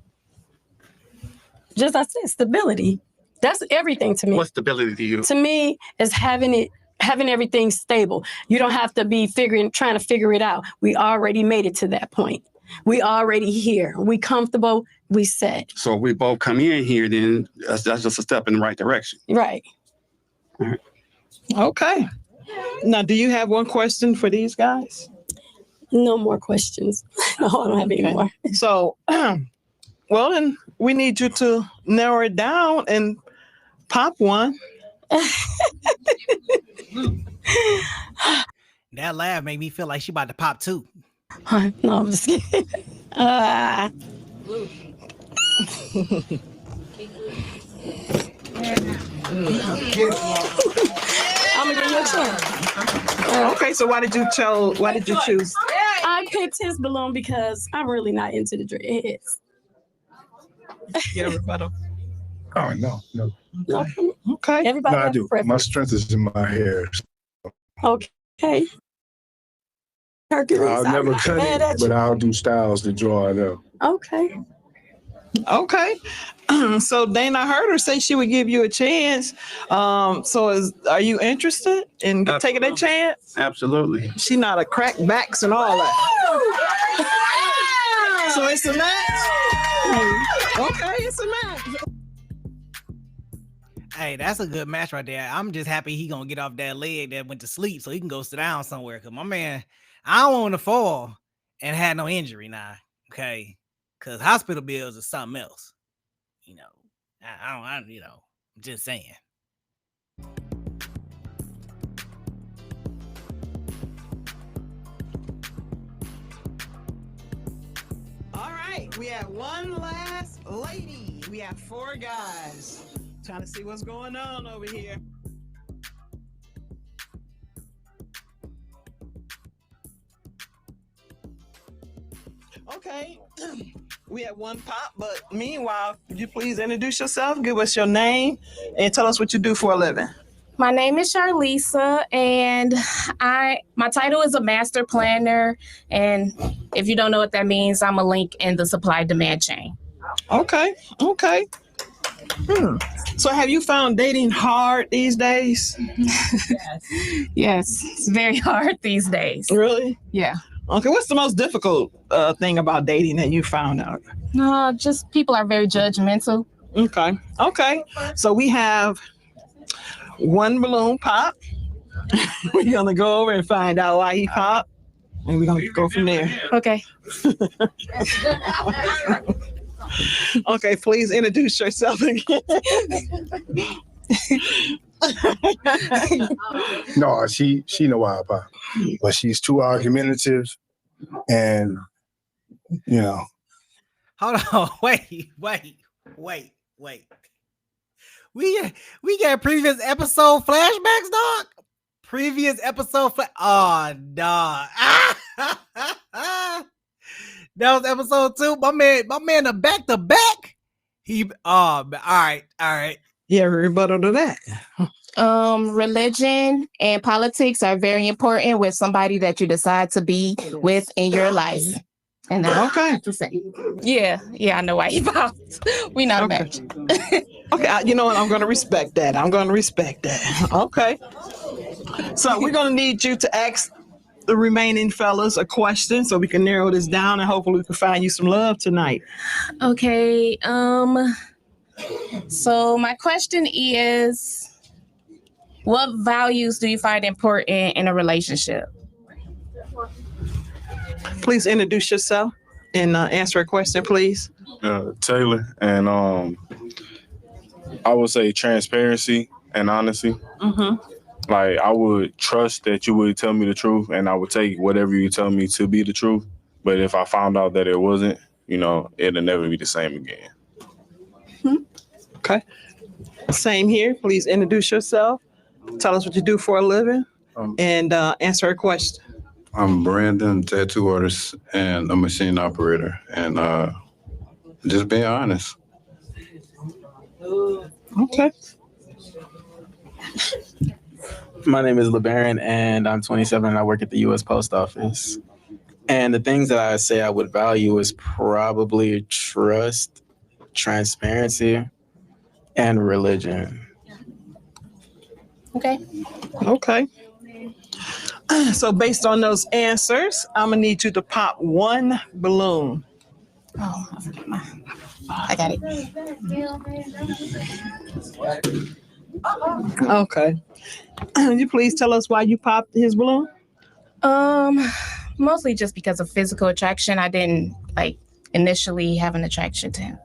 just I said, stability. That's everything to me. What stability to you? To me, is having everything stable. You don't have to be trying to figure it out. We already made it to that point. We already here. We comfortable. We set. So we both come in here, then that's just a step in the right direction. Right. All right. Okay. Now, do you have one question for these guys? No more questions. No, I don't have any more. So, well, then we need you to narrow it down and pop one. That laugh made me feel like she about to pop too. No, I'm just kidding. I'm gonna give you a chance. Okay, so why did you choose? I picked his balloon because I'm really not into the dreads. Get a rebuttal. Oh, no. Okay. Everybody No, I has do. a preference. My strength is in my hair. Okay. Hercules, I'll never cut mad it, at you. but I'll do styles to draw it up. Okay. Okay. So Dana, I heard her say she would give you a chance. So are you interested in taking that chance? Absolutely. She not a crack backs and all that. So it's a match? Okay, it's a match. Hey, that's a good match right there. I'm just happy he gonna get off that leg that went to sleep so he can go sit down somewhere. Cause my man, I don't want to fall and had no injury now. Okay. Cause hospital bills are something else. You know, I'm just saying. All right, we have one last lady. We have 4 guys. Trying to see what's going on over here. Okay, we have one pop, but meanwhile, could you please introduce yourself, give us your name, and tell us what you do for a living? My name is Charlisa, and my title is a master planner. And if you don't know what that means, I'm a link in the supply-demand chain. Okay. So have you found dating hard these days? Yes, it's very hard these days. Really? Yeah. Okay, what's the most difficult thing about dating that you found out? Just people are very judgmental. Okay. So we have one balloon pop. We're gonna go over and find out why he popped, and we're gonna go from there. Okay. Okay, please introduce yourself again. No, she know why I pop. But she's too argumentative and Hold on, wait. We got previous episode flashbacks, dog. Previous episode oh, dog. That was episode 2. My man, the back to back. All right. Yeah, rebuttal to that. Religion and politics are very important with somebody that you decide to be with in your life. And that's okay. To say. Yeah, I know why you popped. We not a match. Okay, you know what? I'm gonna respect that. Okay. So we're gonna need you to ask the remaining fellas a question so we can narrow this down and hopefully we can find you some love tonight. Okay. So my question is, what values do you find important in a relationship? Please introduce yourself and answer a question, please. Taylor, and I would say transparency and honesty. Like, I would trust that you would tell me the truth, and I would take whatever you tell me to be the truth. But if I found out that it wasn't, it'll never be the same again. Okay. Same here. Please introduce yourself. Tell us what you do for a living, and answer a question. I'm Brandon, tattoo artist and a machine operator, and just being honest. Okay. My name is LeBaron, and I'm 27, and I work at the U.S. Post Office. And the things that I say I would value is probably trust, transparency, and religion. Okay. Okay. So based on those answers, I'm gonna need you to pop one balloon. Oh, I got it. Okay. Can you please tell us why you popped his balloon? Mostly just because of physical attraction. I didn't initially have an attraction to him.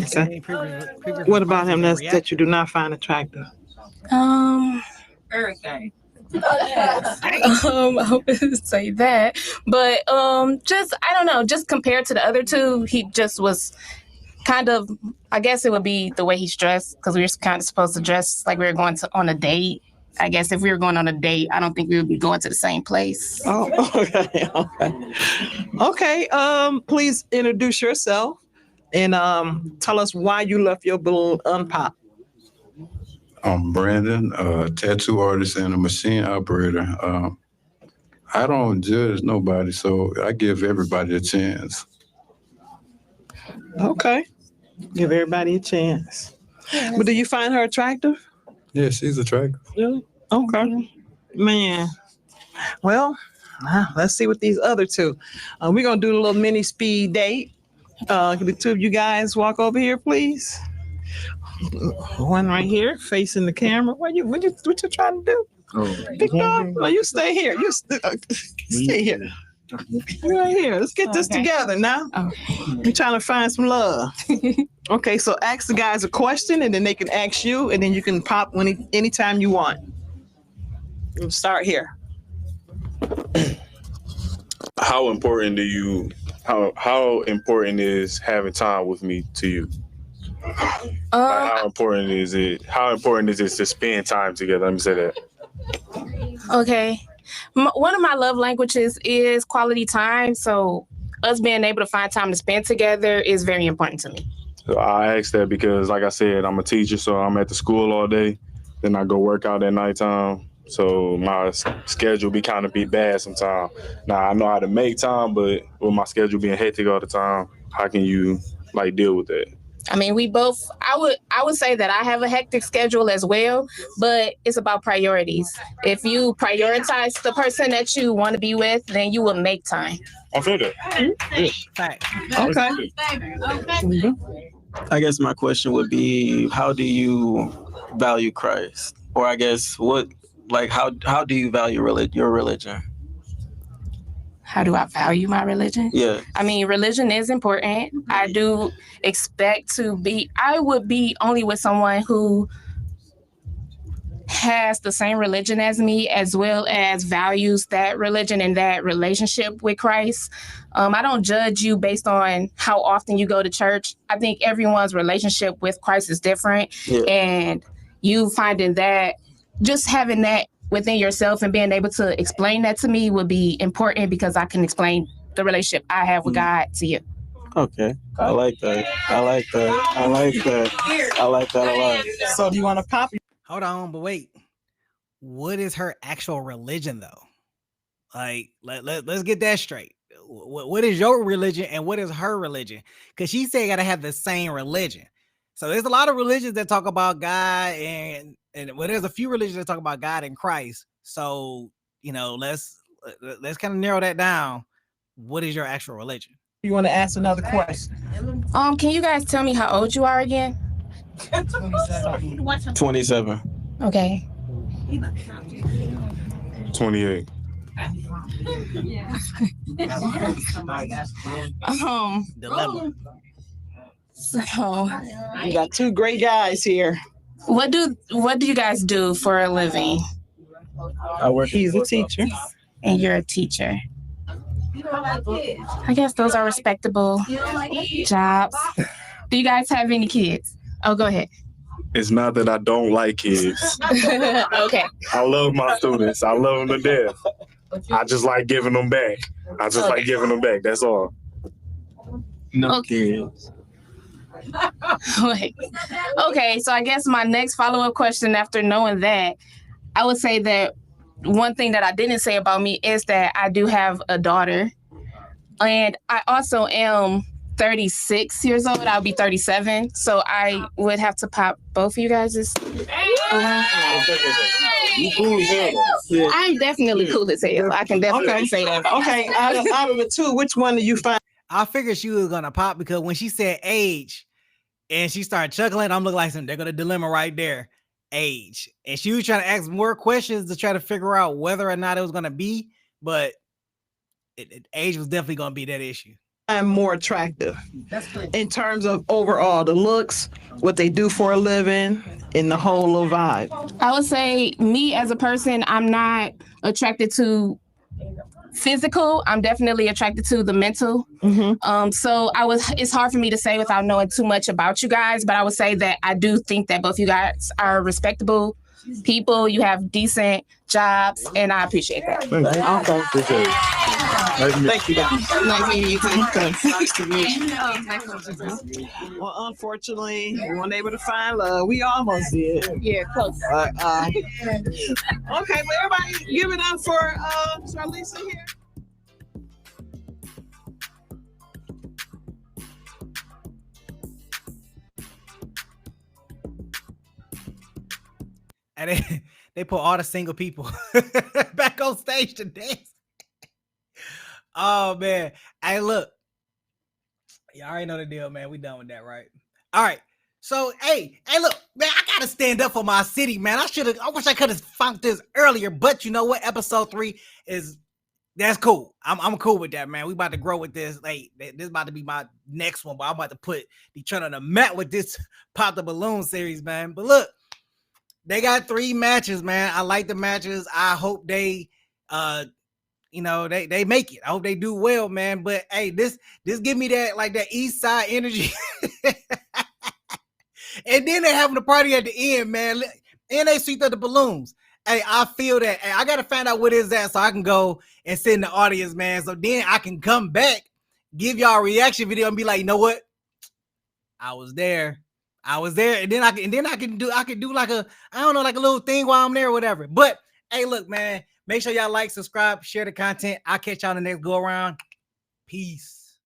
Okay. What about him that you do not find attractive? Everything. I would say that, but just I don't know. Just compared to the other two, he just was kind of. I guess it would be the way he's dressed, because we were kind of supposed to dress like we were going on a date. I guess if we were going on a date, I don't think we would be going to the same place. Oh, okay, okay. Please introduce yourself and tell us why you left your balloon unpopped. I'm Brandon, a tattoo artist and a machine operator. I don't judge nobody, so I give everybody a chance. Okay. Give everybody a chance. But do you find her attractive? Yeah, she's attractive. Really? Okay. Man. Well, let's see what these other two. We're going to do a little mini speed date. Can the two of you guys walk over here, please? One right here, facing the camera. What you trying to do? Pick up. No, you stay here. You stay here. You right here. Let's get this together now. We're trying to find some love. Okay, so ask the guys a question, and then they can ask you, and then you can pop anytime you want. We'll start here. How important how important is having time with me to you? How important is it to spend time together? Let me say that. Okay. One of my love languages is quality time. So us being able to find time to spend together is very important to me. So I asked that because, like I said, I'm a teacher, so I'm at the school all day. Then I go work out at nighttime. So my schedule be bad sometimes. Now, I know how to make time, but with my schedule being hectic all the time, how can you deal with that? I mean, I would say that I have a hectic schedule as well, but it's about priorities. If you prioritize the person that you want to be with, then you will make time. I feel that. Okay. I guess my question would be, how do you value Christ? Or I guess how do you value your religion? How do I value my religion? Yeah. I mean, religion is important. I do expect I would be only with someone who has the same religion as me, as well as values that religion and that relationship with Christ. I don't judge you based on how often you go to church. I think everyone's relationship with Christ is different. Yeah. And you finding that, just having that within yourself and being able to explain that to me would be important, because I can explain the relationship I have with God to you. Okay. I like that a lot. So do you want to pop? Hold on, but wait. What is her actual religion, though? Let's get that straight. What is your religion and what is her religion? Because she said you got to have the same religion. So there's a lot of religions that talk about God, and there's a few religions that talk about God and Christ. So, let's kind of narrow that down. What is your actual religion? You want to ask another question? Can you guys tell me how old you are again? 27. Okay. 28. Dilemma. So you got two great guys here. What do you guys do for a living? I work. He's a teacher. And you're a teacher. I guess those are respectable jobs. Do you guys have any kids? Oh, go ahead. It's not that I don't like kids. Okay. I love my students. I love them to death. I just like giving them back. That's all. No kids. Wait. Okay, so I guess my next follow-up question after knowing that, I would say that one thing that I didn't say about me is that I do have a daughter. And I also am 36 years old. I'll be 37. So I would have to pop both of you guys'. I'm definitely cool as hell. I can definitely say that. Okay, out of the two, which one do you find? I figured she was gonna pop because when she said age and she started chuckling, I'm looking like something. They're gonna dilemma right there. Age. And she was trying to ask more questions to try to figure out whether or not it was gonna be, but age was definitely gonna be that issue. I'm more attractive in terms of overall the looks, what they do for a living, and the whole little vibe. I would say me as a person, I'm not attracted to physical. I'm definitely attracted to the mental. So it's hard for me to say without knowing too much about you guys, but I would say that I do think that both you guys are respectable people. You have decent jobs, and I appreciate that. Thank you, guys. Nice meeting you too. Nice to meet you. Well, unfortunately, we weren't able to find love. We almost did. Yeah, close. Okay, well, everybody give it up for Charlisa here. And they put all the single people back on stage to dance. Oh man. Hey, look. Y'all already know the deal, man. We done with that, right? All right. So hey, look, man, I gotta stand up for my city, man. I wish I could have found this earlier, but you know what? Episode 3 that's cool. I'm cool with that, man. We about to grow with this. Hey, this is about to be my next one, but I'm about to put Detroit on the map with this Pop the Balloon series, man. But look, they got 3 matches, man. I like the matches. I hope they they make it. I hope they do well, man. But hey, this give me that East Side energy. And then they're having a party at the end, man. And they sweep up the balloons. Hey, I feel that. Hey, I gotta find out what is that so I can go and sit in the audience, man. So then I can come back, give y'all a reaction video, and be like, you know what? I was there, and then I can do like a little thing while I'm there or whatever. But hey, look, man, make sure y'all like, subscribe, share the content. I'll catch y'all in the next go around. Peace.